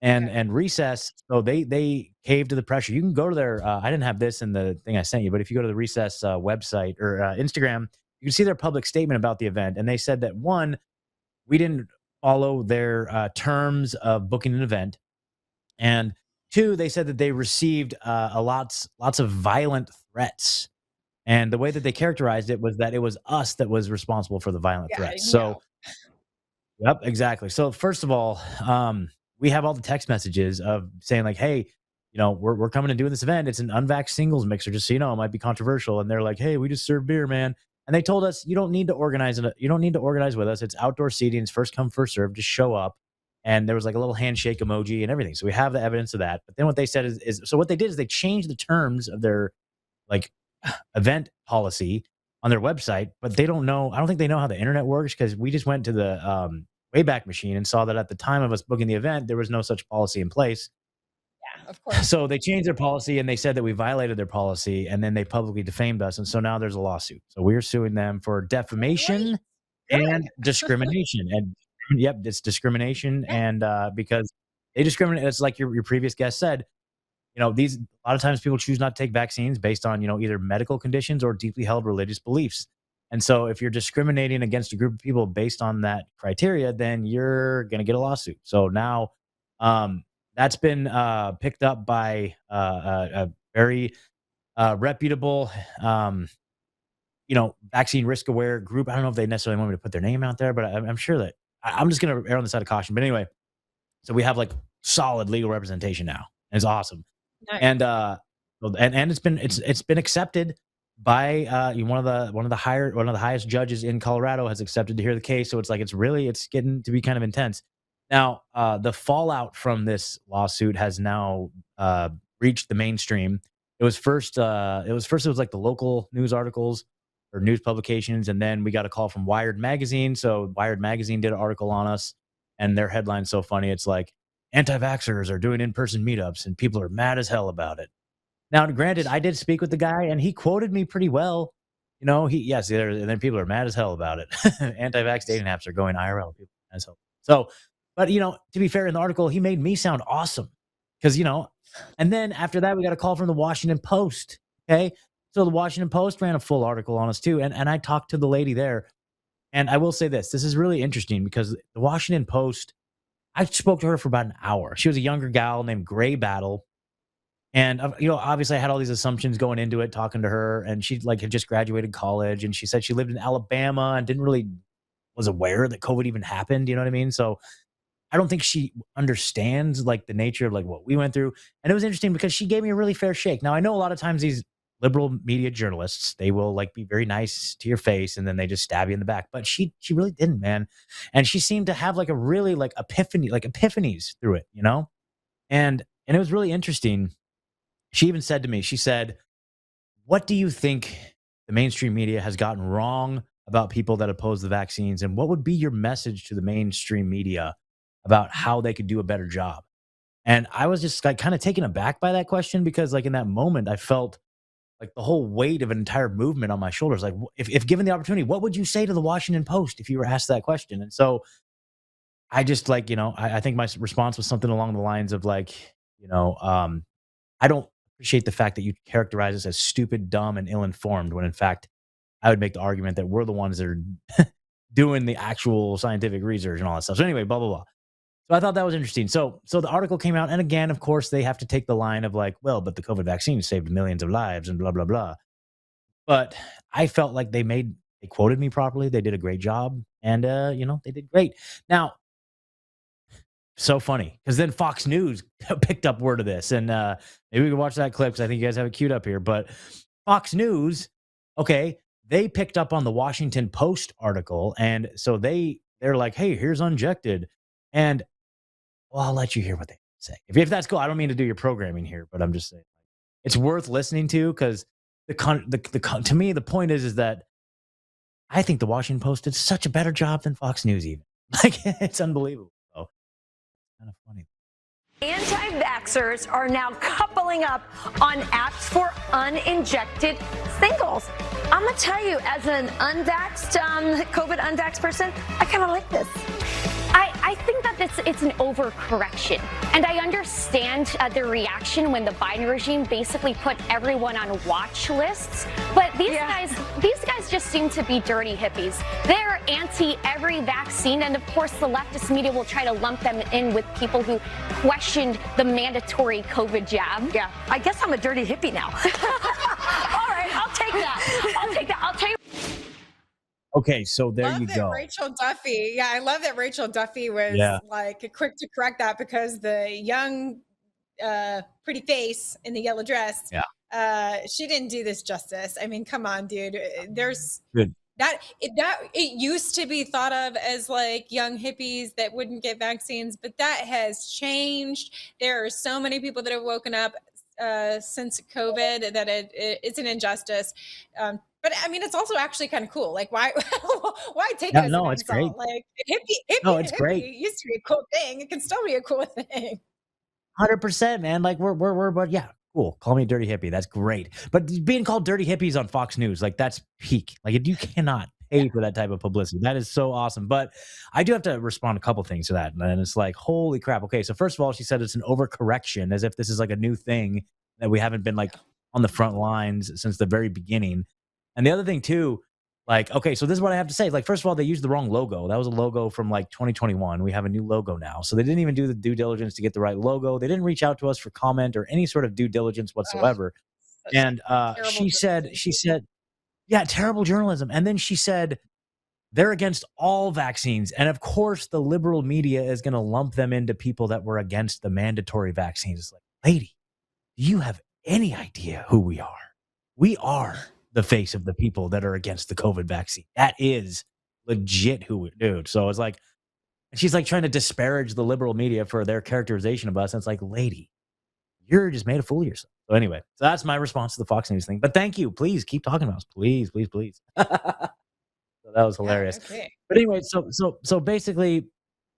And Recess, so they caved to the pressure. You can go to their. I didn't have this in the thing I sent you, but if you go to the Recess website or Instagram, you can see their public statement about the event, and they said that one, we didn't follow their terms of booking an event, and two, they said that they received lots of violent threats. And the way that they characterized it was that it was us that was responsible for the violent Yeah, threats. no. So, yep, exactly. So first of all, we have all the text messages of saying like, hey, you know, we're coming and doing this event. It's an unvaxxed singles mixer, just so you know, it might be controversial. And they're like, hey, we just serve beer, man. And they told us, you don't need to organize it. You don't need to organize with us. It's outdoor seating. It's first come, first serve. Just show up. And there was like a little handshake emoji and everything. So we have the evidence of that. But then what they said is so what they did is they changed the terms of their like event policy on their website, but they don't know. I don't think they know how the internet works, because we just went to the Wayback Machine and saw that at the time of us booking the event, there was no such policy in place. Yeah, of course. So they changed their policy and they said that we violated their policy, and then they publicly defamed us. And so now there's a lawsuit. So we're suing them for defamation and discrimination. And yep, it's discrimination. And because they discriminate, it's like your previous guest said, you know, a lot of times people choose not to take vaccines based on, you know, either medical conditions or deeply held religious beliefs. And so if you're discriminating against a group of people based on that criteria, then you're going to get a lawsuit. So now that's been picked up by a very reputable, you know, vaccine risk aware group. I don't know if they necessarily want me to put their name out there, but I'm sure that I'm just going to err on the side of caution. But anyway, so we have like solid legal representation now. And it's awesome. Nice. And it's been accepted by one of the highest judges in Colorado has accepted to hear the case. So it's like it's getting to be kind of intense. Now, the fallout from this lawsuit has now reached the mainstream. It was like the local news articles or news publications, and then we got a call from Wired Magazine. So Wired Magazine did an article on us, and their headline's so funny. It's like, anti-vaxxers are doing in-person meetups and people are mad as hell about it. Now, granted, I did speak with the guy and he quoted me pretty well. You know, and then people are mad as hell about it. Anti-vax dating apps are going IRL. People are mad as hell. So, but you know, to be fair, in the article, he made me sound awesome because, you know, and then after that, we got a call from the Washington Post. Okay. So the Washington Post ran a full article on us too. And I talked to the lady there, and I will say this is really interesting because the Washington Post, I spoke to her for about an hour. She was a younger gal named Gray Battle. And, you know, obviously I had all these assumptions going into it, talking to her, and she like had just graduated college, and she said she lived in Alabama and was aware that COVID even happened. You know what I mean? So I don't think she understands like the nature of like what we went through. And it was interesting because she gave me a really fair shake. Now I know a lot of times these liberal media journalists, they will like be very nice to your face and then they just stab you in the back. But she really didn't, man. And she seemed to have like a really like epiphanies through it, you know? And it was really interesting. She even said to me, she said, what do you think the mainstream media has gotten wrong about people that oppose the vaccines? And what would be your message to the mainstream media about how they could do a better job? And I was just like kind of taken aback by that question because like in that moment, I felt like the whole weight of an entire movement on my shoulders. Like if given the opportunity, what would you say to the Washington Post if you were asked that question? And so I just like, you know, I think my response was something along the lines of like, you know, I don't appreciate the fact that you characterize us as stupid, dumb, and ill-informed when in fact, I would make the argument that we're the ones that are doing the actual scientific research and all that stuff. So anyway, blah, blah, blah. So I thought that was interesting. So the article came out, and again, of course, they have to take the line of like, well, but the COVID vaccine saved millions of lives and blah, blah, blah. But I felt like they quoted me properly. They did a great job, and you know, they did great. Now, so funny because then Fox News picked up word of this, and maybe we can watch that clip because I think you guys have it queued up here. But Fox News, okay, they picked up on the Washington Post article, and so they're like, hey, here's Injected, and well, I'll let you hear what they say. If that's cool, I don't mean to do your programming here, but I'm just saying it's worth listening to because to me, the point is that I think the Washington Post did such a better job than Fox News even. Like, it's unbelievable. So, kind of funny. Anti-vaxxers are now coupling up on apps for uninjected singles. I'm going to tell you, as an unvaxxed, COVID unvaxxed person, I kind of like this. I think that it's an overcorrection. And I understand the reaction when the Biden regime basically put everyone on watch lists. But these guys just seem to be dirty hippies. They're anti every vaccine. And of course, the leftist media will try to lump them in with people who questioned the mandatory COVID jab. Yeah, I guess I'm a dirty hippie now. All right, I'll take that. I'll take that. I'll tell you. Okay, so there Love you that go. Rachel Duffy. Yeah, I love that Rachel Duffy was Yeah. like quick to correct that, because the young, pretty face in the yellow dress, Yeah. she didn't do this justice. I mean, come on, dude. There's Good. it used to be thought of as like young hippies that wouldn't get vaccines, but that has changed. There are so many people that have woken up since COVID that it's an injustice. But I mean, it's also actually kind of cool. Like, why why take it Yeah, as an no, it's great. insult? Like, No, hippie to it's great. hippie used to be a cool thing. It can still be a cool thing. 100%, man. Like but yeah, cool. Call me a dirty hippie. That's great. But being called dirty hippies on Fox News, like that's peak. Like you cannot pay for that type of publicity. That is so awesome. But I do have to respond a couple things to that. And it's like, holy crap. Okay. So first of all, she said it's an overcorrection, as if this is like a new thing that we haven't been like on the front lines since the very beginning. And the other thing too, like, okay, so this is what I have to say. Like, first of all, they used the wrong logo. That was a logo from like 2021. We have a new logo now. So they didn't even do the due diligence to get the right logo. They didn't reach out to us for comment or any sort of due diligence whatsoever. And Terrible she said, yeah, terrible journalism. And then she said, they're against all vaccines. And of course, the liberal media is going to lump them into people that were against the mandatory vaccines. It's like, lady, do you have any idea who we are? We are the face of the people that are against the COVID vaccine. That is legit who we, dude. So it's like, she's like trying to disparage the liberal media for their characterization of us. And it's like, lady, you're just made a fool of yourself. So anyway, so that's my response to the Fox News thing. But thank you. Please keep talking about us. Please, please, please. So that was hilarious. Okay. But anyway, so basically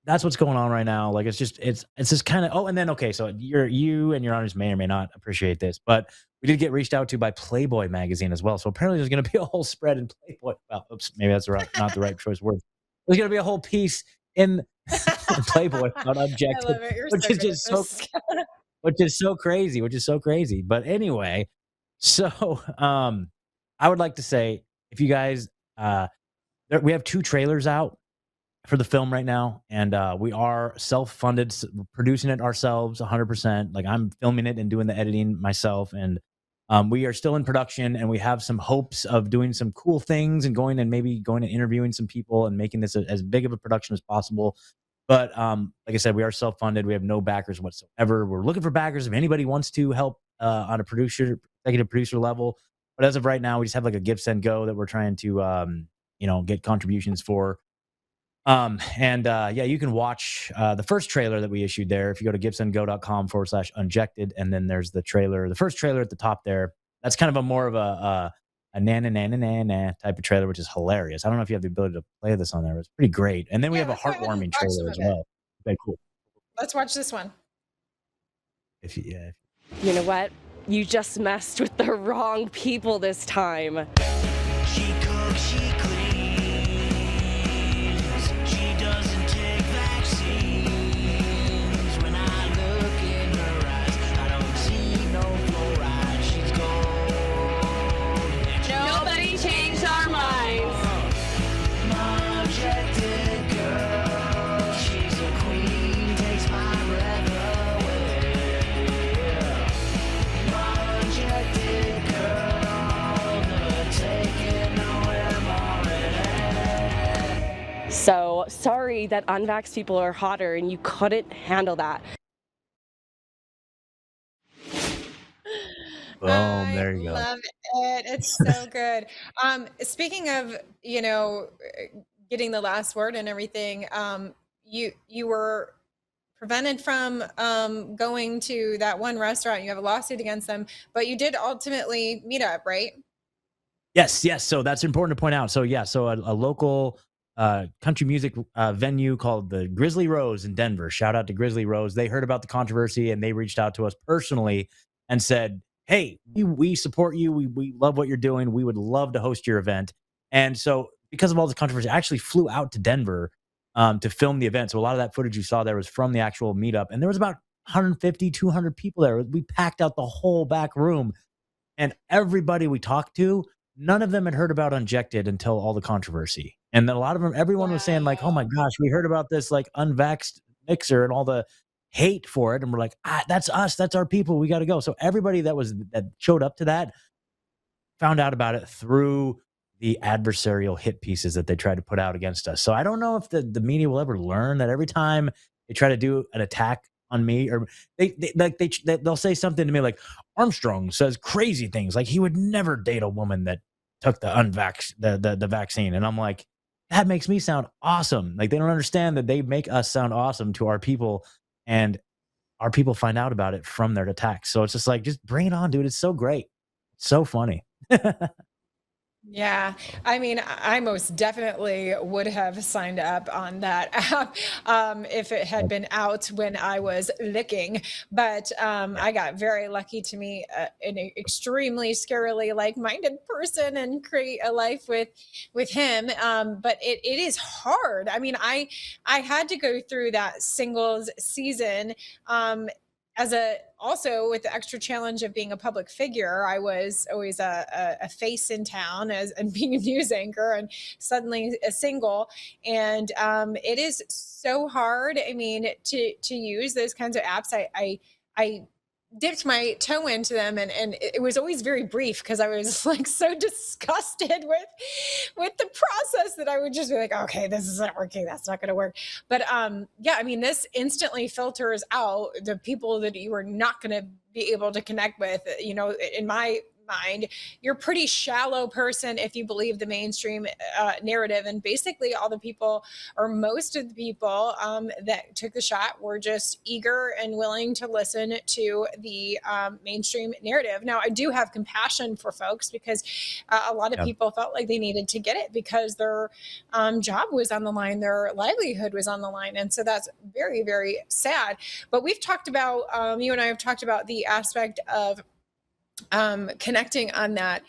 that's what's going on right now. Like it's just kind of, oh, and then okay, so you and your honors may or may not appreciate this, but we did get reached out to by Playboy magazine as well. So apparently there's going to be a whole spread in Playboy. Well, oops, maybe that's not the right choice of words. There's going to be a whole piece in Playboy about I Injected, love it. You're which so is good just at so this. which is so crazy. But anyway, so I would like to say, if you guys we have 2 trailers out for the film right now, and we are self-funded, producing it ourselves 100%. Like I'm filming it and doing the editing myself, and we are still in production, and we have some hopes of doing some cool things and maybe going and interviewing some people and making this as big of a production as possible. But like I said, we are self-funded. We have no backers whatsoever. We're looking for backers if anybody wants to help on a executive producer level. But as of right now, we just have like a give, send, go that we're trying to get contributions for. Yeah, you can watch the first trailer that we issued there. If you go to gibsongo.com/unjected, and then there's the first trailer at the top there. That's kind of a more of a na type of trailer, which is hilarious. I don't know if you have the ability to play this on there, but it's pretty great. And then we have a let's go ahead and heartwarming watch some trailer of as it. well. Okay, cool. Let's watch this one. You know what? You just messed with the wrong people this time. She cooks, she cleans, she doesn't take vaccines. When I look in her eyes, I don't see no fluoride. She's gold. Nobody changed our minds. My rejected girl, she's a queen, takes my breath away. My rejected girl, never taken nowhere more. So sorry that unvaxxed people are hotter and you couldn't handle that. Boom, there you go. Love it. It's so good. Speaking of, getting the last word and everything, you were prevented from going to that one restaurant. You have a lawsuit against them, but you did ultimately meet up, right? Yes. So that's important to point out. So a local country music venue called the Grizzly Rose in Denver. Shout out to Grizzly Rose. They heard about the controversy and they reached out to us personally and said, hey, we support you. We love what you're doing. We would love to host your event. And so because of all the controversy, I actually flew out to Denver to film the event. So a lot of that footage you saw there was from the actual meetup. And there was about 150, 200 people there. We packed out the whole back room. And everybody we talked to, none of them had heard about Injected until all the controversy. And then a lot of them, everyone was saying like, oh my gosh, we heard about this like unvaxxed mixer and all the hate for it. And we're like, that's us. That's our people. We got to go. So everybody that showed up to that found out about it through the adversarial hit pieces that they try to put out against us. So I don't know if the media will ever learn that every time they try to do an attack on me, or they'll say something to me like, Armstrong says crazy things like he would never date a woman that took the vaccine, and I'm like, that makes me sound awesome. Like, they don't understand that they make us sound awesome to our people, and our people find out about it from their attacks. So it's just like, just bring it on, dude. It's so great. It's so funny. Yeah, I mean, I most definitely would have signed up on that app if it had been out when I was licking. But I got very lucky to meet an extremely scarily like-minded person and create a life with him. But it is hard. I mean, I had to go through that singles season. As a also with the extra challenge of being a public figure, I was always a face in town as and being a news anchor, and suddenly a single. And it is so hard. I mean, to use those kinds of apps. I dipped my toe into them, and it was always very brief because I was like so disgusted with the process that I would just be like, okay, this isn't working, that's not going to work. But yeah, I mean, this instantly filters out the people that you are not going to be able to connect with. You know, in my mind, you're a pretty shallow person if you believe the mainstream narrative. And basically all the people, or most of the people that took the shot, were just eager and willing to listen to the mainstream narrative. Now, I do have compassion for folks because a lot of people felt like they needed to get it because their job was on the line, their livelihood was on the line. And so that's very, very sad. But we've talked about, you and I have talked about the aspect of connecting on that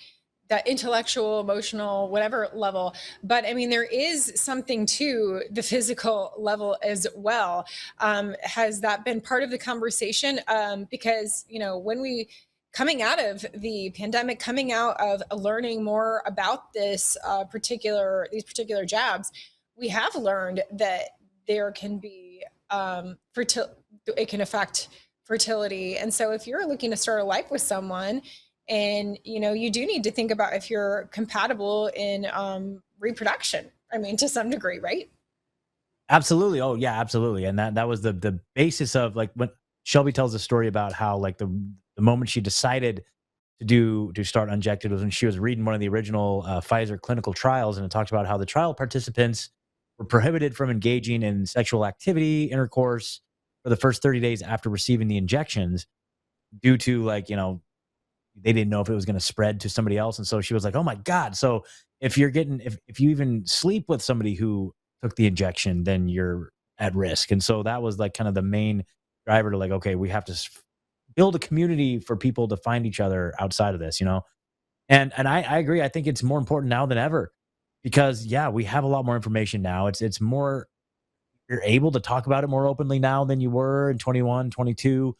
intellectual, emotional, whatever level. But I mean, there is something to the physical level as well. Has that been part of the conversation? Because, you know, when we coming out of the pandemic, coming out of learning more about these particular jabs, we have learned that there can be it can affect fertility. And so if you're looking to start a life with someone, and you know, you do need to think about if you're compatible in reproduction. I mean, to some degree, right? Absolutely. Oh yeah, absolutely. And that was the basis of, like, when Shelby tells the story about how, like, the moment she decided to start Injected was when she was reading one of the original Pfizer clinical trials, and it talked about how the trial participants were prohibited from engaging in sexual activity, intercourse, for the first 30 days after receiving the injections, due to, like, you know, they didn't know if it was going to spread to somebody else. And so she was like, oh my God. So if you even sleep with somebody who took the injection, then you're at risk. And so that was, like, kind of the main driver to, like, okay, we have to build a community for people to find each other outside of this, you know? And I agree. I think it's more important now than ever because, yeah, we have a lot more information now. It's more, you're able to talk about it more openly now than you were in 21, 22.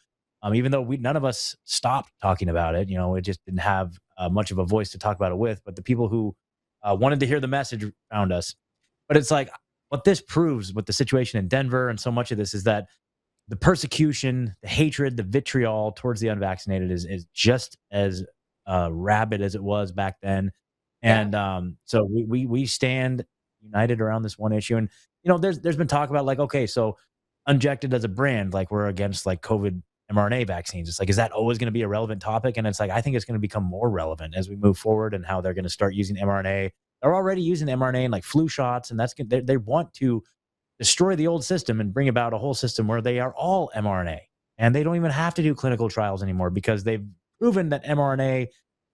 Even though none of us stopped talking about it, you know, it just didn't have much of a voice to talk about it with. But the people who wanted to hear the message found us. But it's like, what this proves with the situation in Denver and so much of this is that the persecution, the hatred, the vitriol towards the unvaccinated is just as rabid as it was back then. And so we stand united around this one issue. And, you know, there's been talk about, like, okay, so Injected as a brand, like, we're against, like, COVID mRNA vaccines. It's like, is that always going to be a relevant topic? And it's like, I think it's going to become more relevant as we move forward, and how they're going to start using mRNA. They're already using mRNA in, like, flu shots, and they want to destroy the old system and bring about a whole system where they are all mRNA, and they don't even have to do clinical trials anymore because they've proven that mRNA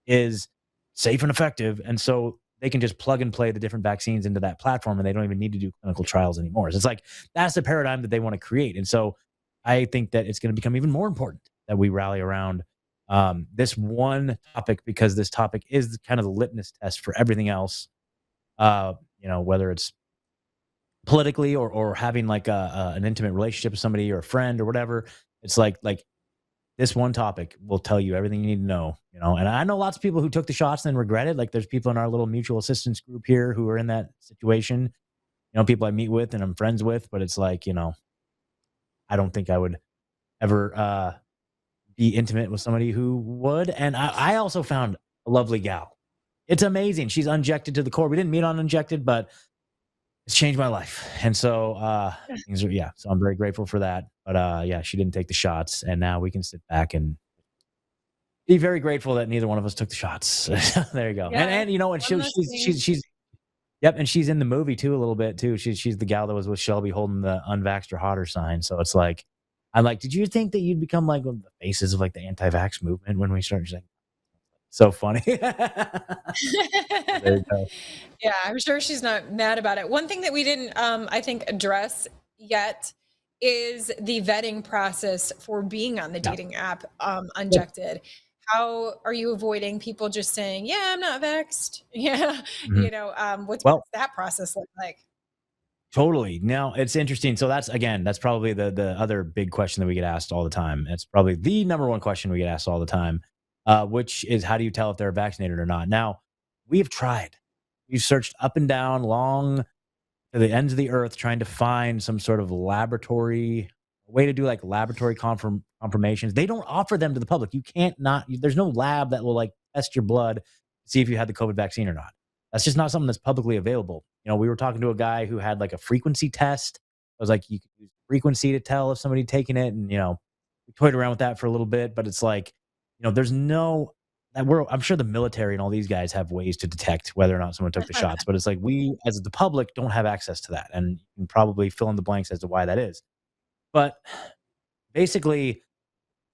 is safe and effective. And so they can just plug and play the different vaccines into that platform, and they don't even need to do clinical trials anymore. So it's like, that's the paradigm that they want to create. And so I think that it's going to become even more important that we rally around this one topic, because this topic is kind of the litmus test for everything else. You know, whether it's politically or having, like, an intimate relationship with somebody or a friend or whatever. It's like this one topic will tell you everything you need to know, you know. And I know lots of people who took the shots and then regret it. Like, there's people in our little mutual assistance group here who are in that situation, you know, people I meet with and I'm friends with. But it's like, you know, I don't think I would ever be intimate with somebody who would. And I also found a lovely gal It's amazing. She's unjected to the core. We didn't meet on Injected, but it's changed my life. And so so I'm very grateful for that. But yeah, she didn't take the shots, and now we can sit back and be very grateful that neither one of us took the shots. There you go. Yeah. And and One less thing. she's yep, and she's in the movie too a little bit too. She's the gal that was with Shelby holding the unvaxxed or hotter sign. So it's like I'm like, did you think that you'd become like one of the faces of like the anti-vax movement when we started? She's like, so funny. There you go. Yeah, I'm sure she's not mad about it. One thing that we didn't, I think, address yet is the vetting process for being on the Yeah. dating app, Unjected. How are you avoiding people just saying, "Yeah, I'm not vexed"? Yeah, Mhm. what's Well, that process look like? totally. Now it's interesting. So that's probably the other big question that we get asked all the time. It's probably the number one question we get asked all the time, which is how do you tell if they're vaccinated or not? Now we've tried. We've searched up and down, long to the ends of the earth, trying to find some sort of laboratory way to do like laboratory confirmations. They don't offer them to the public. You can't not. There's no lab that will like test your blood to see if you had the COVID vaccine or not. That's just not something that's publicly available. We were talking to a guy who had like a frequency test. I was like, you could use frequency to tell if somebody taken it, and we toyed around with that for a little bit. But it's like, there's no that we're. I'm sure the military and all these guys have ways to detect whether or not someone took the shots. But it's like we, as the public, don't have access to that, and you can probably fill in the blanks as to why that is. But basically,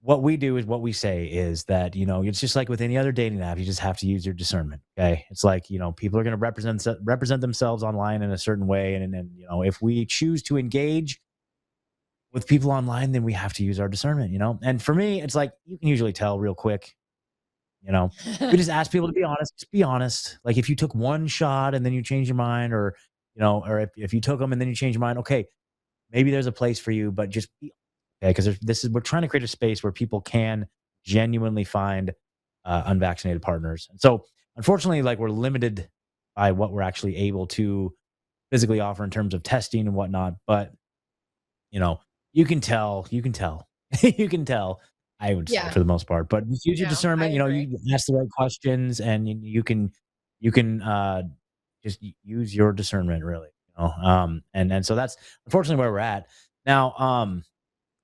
what we do is what we say is that, it's just like with any other dating app, you just have to use your discernment. Okay. It's like, people are going to represent themselves online in a certain way. And if we choose to engage with people online, then we have to use our discernment, And for me, it's like, you can usually tell real quick, we just ask people to be honest. Just be honest. Like if you took one shot and then you change your mind, or, or if you took them and then you change your mind, okay, maybe there's a place for you, but just be okay, because we're trying to create a space where people can genuinely find unvaccinated partners. And so, unfortunately, like we're limited by what we're actually able to physically offer in terms of testing and whatnot. But you can tell, you can tell, you can tell. I would say Yeah. for the most part, but just use your No, I discernment. agree. You ask the right questions, and you can just use your discernment, really. And so that's unfortunately where we're at now.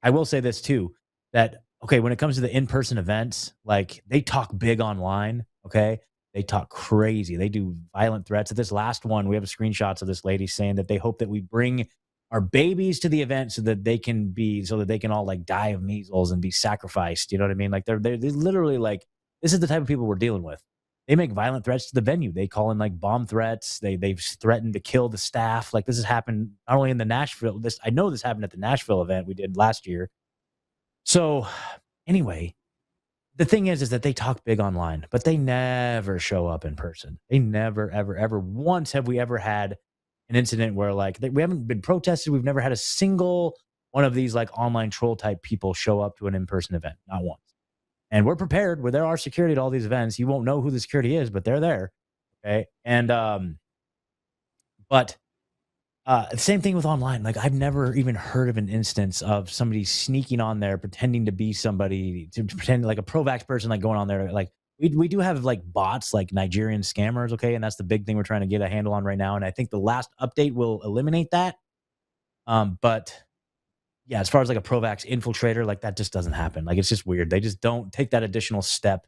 I will say this too, that okay, when it comes to the in-person events, like they talk big online, okay? They talk crazy. They do violent threats. At this last one, we have screenshots of this lady saying that they hope that we bring our babies to the event so that they can all like die of measles and be sacrificed. You know what I mean? Like they're literally like, this is the type of people we're dealing with. They make violent threats to the venue. They call in like bomb threats. They've threatened to kill the staff. Like this has happened not only in the Nashville. I know this happened at the Nashville event we did last year. So anyway, the thing is that they talk big online, but they never show up in person. They never, ever, ever once have we ever had an incident where like we haven't been protested. We've never had a single one of these like online troll type people show up to an in-person event. Not once. And we're prepared where there are security at all these events. You won't know who the security is, but they're there. Okay. And, but same thing with online. Like I've never even heard of an instance of somebody sneaking on there, pretending to be somebody, to pretend like a pro-vax person, like going on there. Like we do have like bots, like Nigerian scammers. Okay. And that's the big thing we're trying to get a handle on right now. And I think the last update will eliminate that. But yeah, as far as like a pro-vax infiltrator, like that just doesn't happen. Like it's just weird. They just don't take that additional step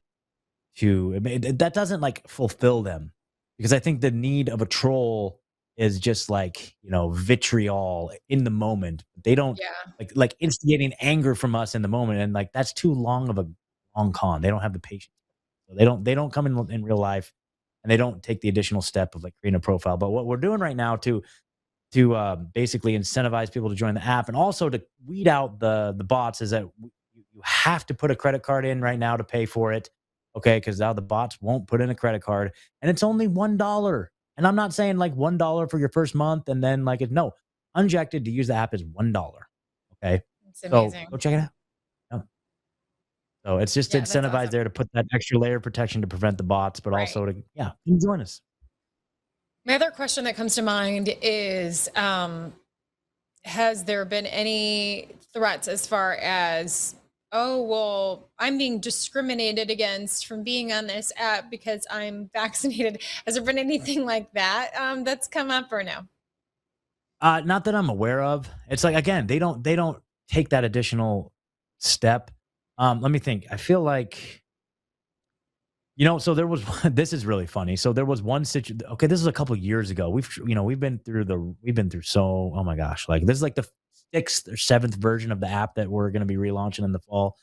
that doesn't like fulfill them, because I think the need of a troll is just like, vitriol in the moment. They don't Yeah. like instigating anger from us in the moment. And like, that's too long of a long con. They don't have the patience. So they don't come in real life, and they don't take the additional step of like creating a profile. But what we're doing right now to basically incentivize people to join the app, and also to weed out the bots, is that you have to put a credit card in right now to pay for it. Okay, because now the bots won't put in a credit card, and it's only $1. And I'm not saying like $1 for your first month, and then like no, Unjected to use the app is $1. Okay, It's so amazing. go check it out. Yeah. So it's just to Yeah, that's incentivize awesome. there to put that extra layer of protection to prevent the bots, but Right. also to come join us. My other question that comes to mind is, has there been any threats as far as Oh, well, I'm being discriminated against from being on this app because I'm vaccinated. Has there been anything like that that's come up or no? Not that I'm aware of. It's like, again, they don't take that additional step. Let me think. I feel like, so there was this is really funny. So there was one situation. Okay, this is a couple years ago. We've been through so, oh my gosh, like this is like the sixth or seventh version of the app that we're going to be relaunching in the fall.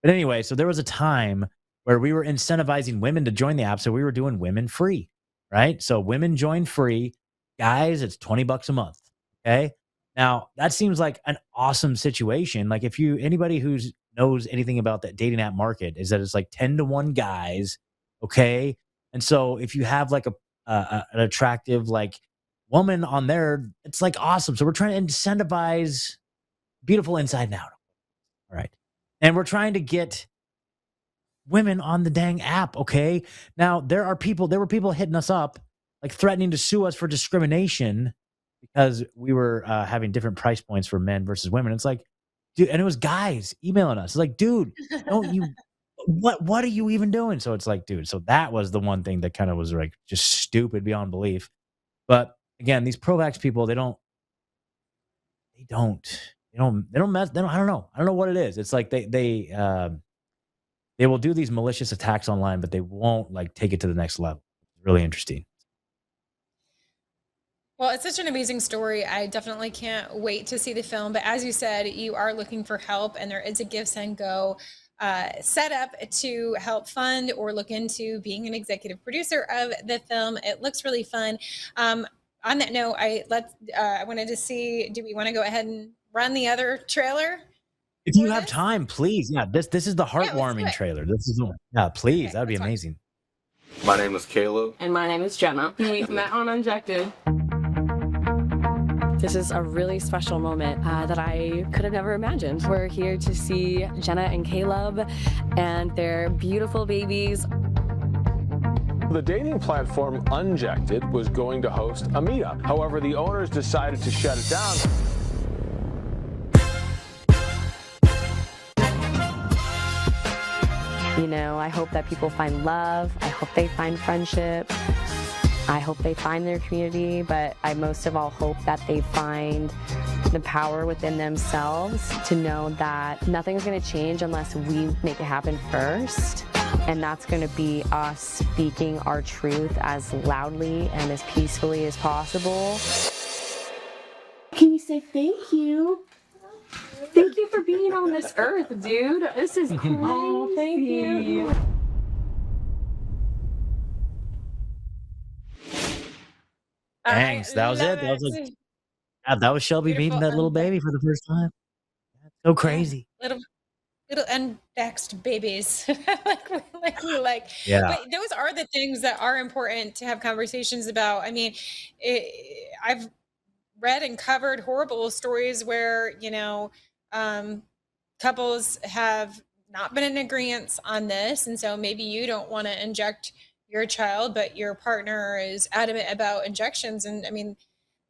But anyway, so there was a time where we were incentivizing women to join the app. So we were doing women free, right? So women join free. Guys, it's $20 a month. Okay. Now that seems like an awesome situation. Like if anybody who's knows anything about that dating app market is that it's like 10-1 guys. Okay. And so if you have like an attractive like woman on there, it's like awesome. So we're trying to incentivize beautiful inside and out. All right. And we're trying to get women on the dang app. Okay. Now there were people hitting us up, like threatening to sue us for discrimination because we were having different price points for men versus women. It's like, dude, and it was guys emailing us. It's like, dude, don't you, what are you even doing? So it's like, dude, so that was the one thing that kind of was like just stupid beyond belief. But again, these pro-vax people, they don't mess. I don't know. I don't know what it is. It's like they will do these malicious attacks online, but they won't like take it to the next level. It's really interesting. Well, it's such an amazing story. I definitely can't wait to see the film. But as you said, you are looking for help, and there is a Give, Send, Go set up to help fund or look into being an executive producer of the film. It looks really fun. On that note, I wanted to see. Do we want to go ahead and run the other trailer? If you have time, please. Yeah, this is the heartwarming trailer. This is the one. Yeah, please. Okay, That would be that's fine. amazing. My name is Caleb. And my name is Jenna. We met on Injected. This is a really special moment that I could have never imagined. We're here to see Jenna and Caleb and their beautiful babies. The dating platform Injected was going to host a meetup. However, the owners decided to shut it down. You know, I hope that people find love. I hope they find friendship. I hope they find their community, but I most of all hope that they find the power within themselves to know that nothing's going to change unless we make it happen first. And that's going to be us speaking our truth as loudly and as peacefully as possible. Can you say thank you? Thank you for being on this earth, dude. This is crazy. Oh, thank you. Thanks. That was it. That was like, yeah, that was Shelby meeting that little baby for the first time. That's so crazy. Little unvaxxed babies like we like. Yeah. But those are the things that are important to have conversations about. I mean, I've read and covered horrible stories where couples have not been in agreement on this, and so maybe you don't want to inject your child, but your partner is adamant about injections. And I mean,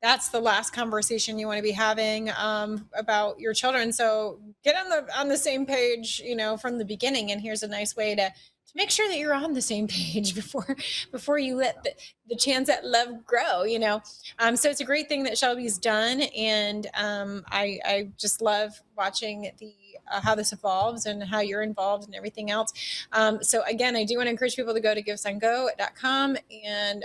that's the last conversation you want to be having about your children. So get on the same page, from the beginning. And here's a nice way to make sure that you're on the same page before you let the chance at love grow. So it's a great thing that Shelby's done, and I just love watching how this evolves and how you're involved and everything else. So again, I do want to encourage people to go to givesendgo.com and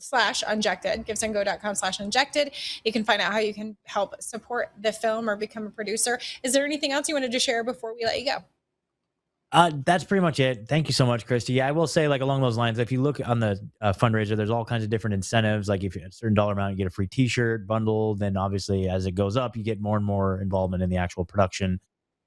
/unjected, givesendgo.com/unjected. You can find out how you can help support the film or become a producer. Is there anything else you wanted to share before we let you go? That's pretty much it. Thank you so much, Christy. Yeah, I will say, like, along those lines, if you look on the fundraiser, there's all kinds of different incentives. Like if you a certain dollar amount, you get a free t-shirt bundle. Then obviously as it goes up, you get more and more involvement in the actual production.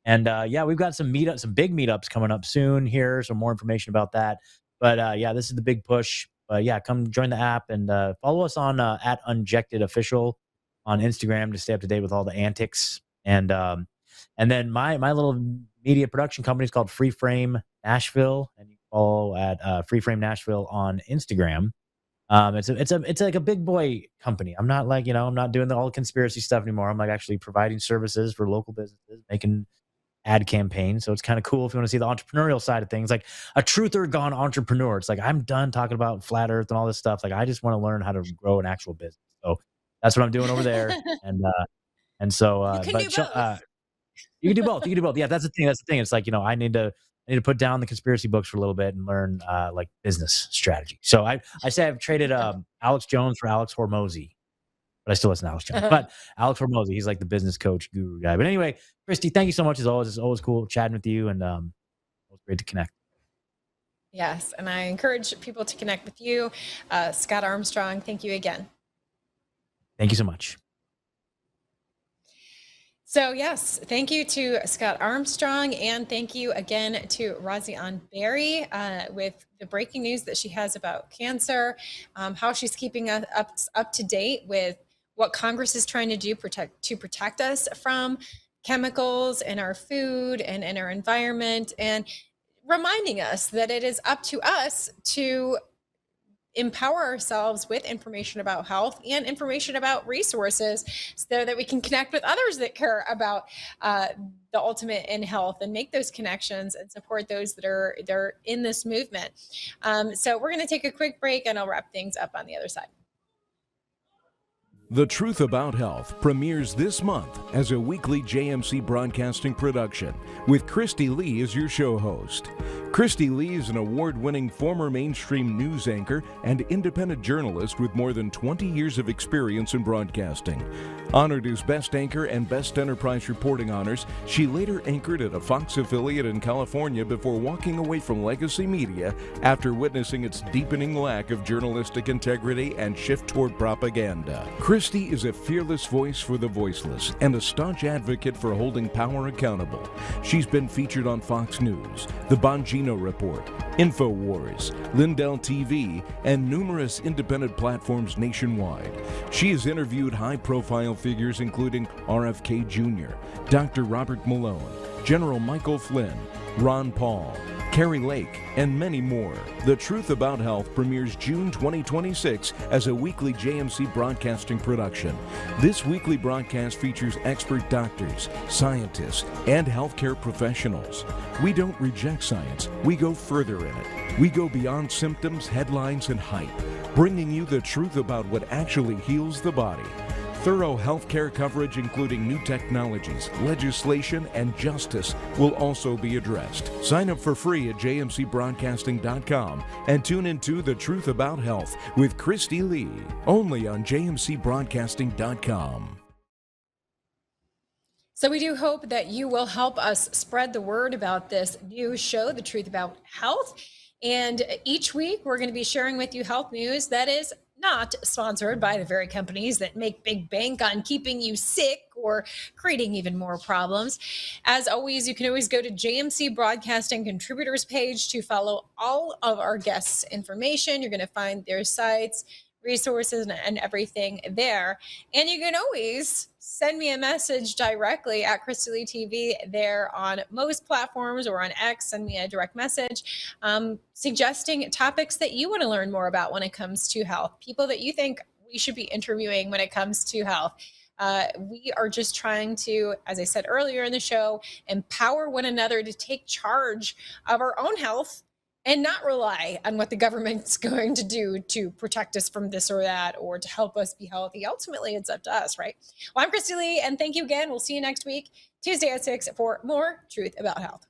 And yeah, we've got some big meetups coming up soon here. So more information about that. But yeah, this is the big push. Yeah, come join the app and follow us on at Injected Official on Instagram to stay up to date with all the antics. And then my little media production company is called Free Frame Nashville, and you can follow at Free Frame Nashville on Instagram. It's like a big boy company. I'm not I'm not doing all the conspiracy stuff anymore. I'm like actually providing services for local businesses, making ad campaign. So it's kind of cool if you want to see the entrepreneurial side of things, like a truther gone entrepreneur. It's like, I'm done talking about flat earth and all this stuff. Like, I just want to learn how to grow an actual business. So that's what I'm doing over there. And so, You can do both. you can do both. You can do both. Yeah, that's the thing. That's the thing. It's like, I need to put down the conspiracy books for a little bit and learn like business strategy. So I say I've traded Alex Jones for Alex Hormozy, but I still listen to Alex Jones. But Alex Hormozy, he's like the business coach guru guy. But anyway, Christy, thank you so much as always. It's always cool chatting with you, and it was great to connect. Yes, and I encourage people to connect with you. Scott Armstrong, thank you again. Thank you so much. So yes, thank you to Scott Armstrong, and thank you again to Razi Ann Berry with the breaking news that she has about cancer, how she's keeping us up to date with what Congress is trying to do to protect us from chemicals in our food and in our environment, and reminding us that it is up to us to empower ourselves with information about health and information about resources so that we can connect with others that care about the ultimate in health and make those connections and support those that are in this movement. So we're going to take a quick break and I'll wrap things up on the other side. The Truth About Health premieres this month as a weekly JMC Broadcasting production with Christy Lee as your show host. Christy Lee is an award-winning former mainstream news anchor and independent journalist with more than 20 years of experience in broadcasting. Honored as Best Anchor and Best Enterprise Reporting honors, she later anchored at a Fox affiliate in California before walking away from legacy media after witnessing its deepening lack of journalistic integrity and shift toward propaganda. Christy is a fearless voice for the voiceless and a staunch advocate for holding power accountable. She's been featured on Fox News, The Bongino Report, InfoWars, Lindell TV, and numerous independent platforms nationwide. She has interviewed high-profile figures including RFK Jr., Dr. Robert Malone, General Michael Flynn, Ron Paul, Carrie Lake, and many more. The Truth About Health premieres June 2026 as a weekly JMC Broadcasting production. This weekly broadcast features expert doctors, scientists, and healthcare professionals. We don't reject science, we go further in it. We go beyond symptoms, headlines, and hype, bringing you the truth about what actually heals the body. Thorough healthcare coverage, including new technologies, legislation, and justice, will also be addressed. Sign up for free at jmcbroadcasting.com and tune into The Truth About Health with Christy Lee, only on jmcbroadcasting.com. So we do hope that you will help us spread the word about this new show, The Truth About Health. And each week, we're going to be sharing with you health news that is not sponsored by the very companies that make big bank on keeping you sick or creating even more problems. As always, you can always go to JMC Broadcasting contributors page to follow all of our guests' information. You're going to find their sites, resources, and everything there. And you can always send me a message directly at Christy Lee TV there on most platforms, or on X. Send me a direct message suggesting topics that you want to learn more about when it comes to health, people that you think we should be interviewing when it comes to health. We are just trying to, as I said earlier in the show, empower one another to take charge of our own health and not rely on what the government's going to do to protect us from this or that, or to help us be healthy. Ultimately, it's up to us, right? Well, I'm Christy Lee, and thank you again. We'll see you next week, Tuesday at 6, for more Truth About Health.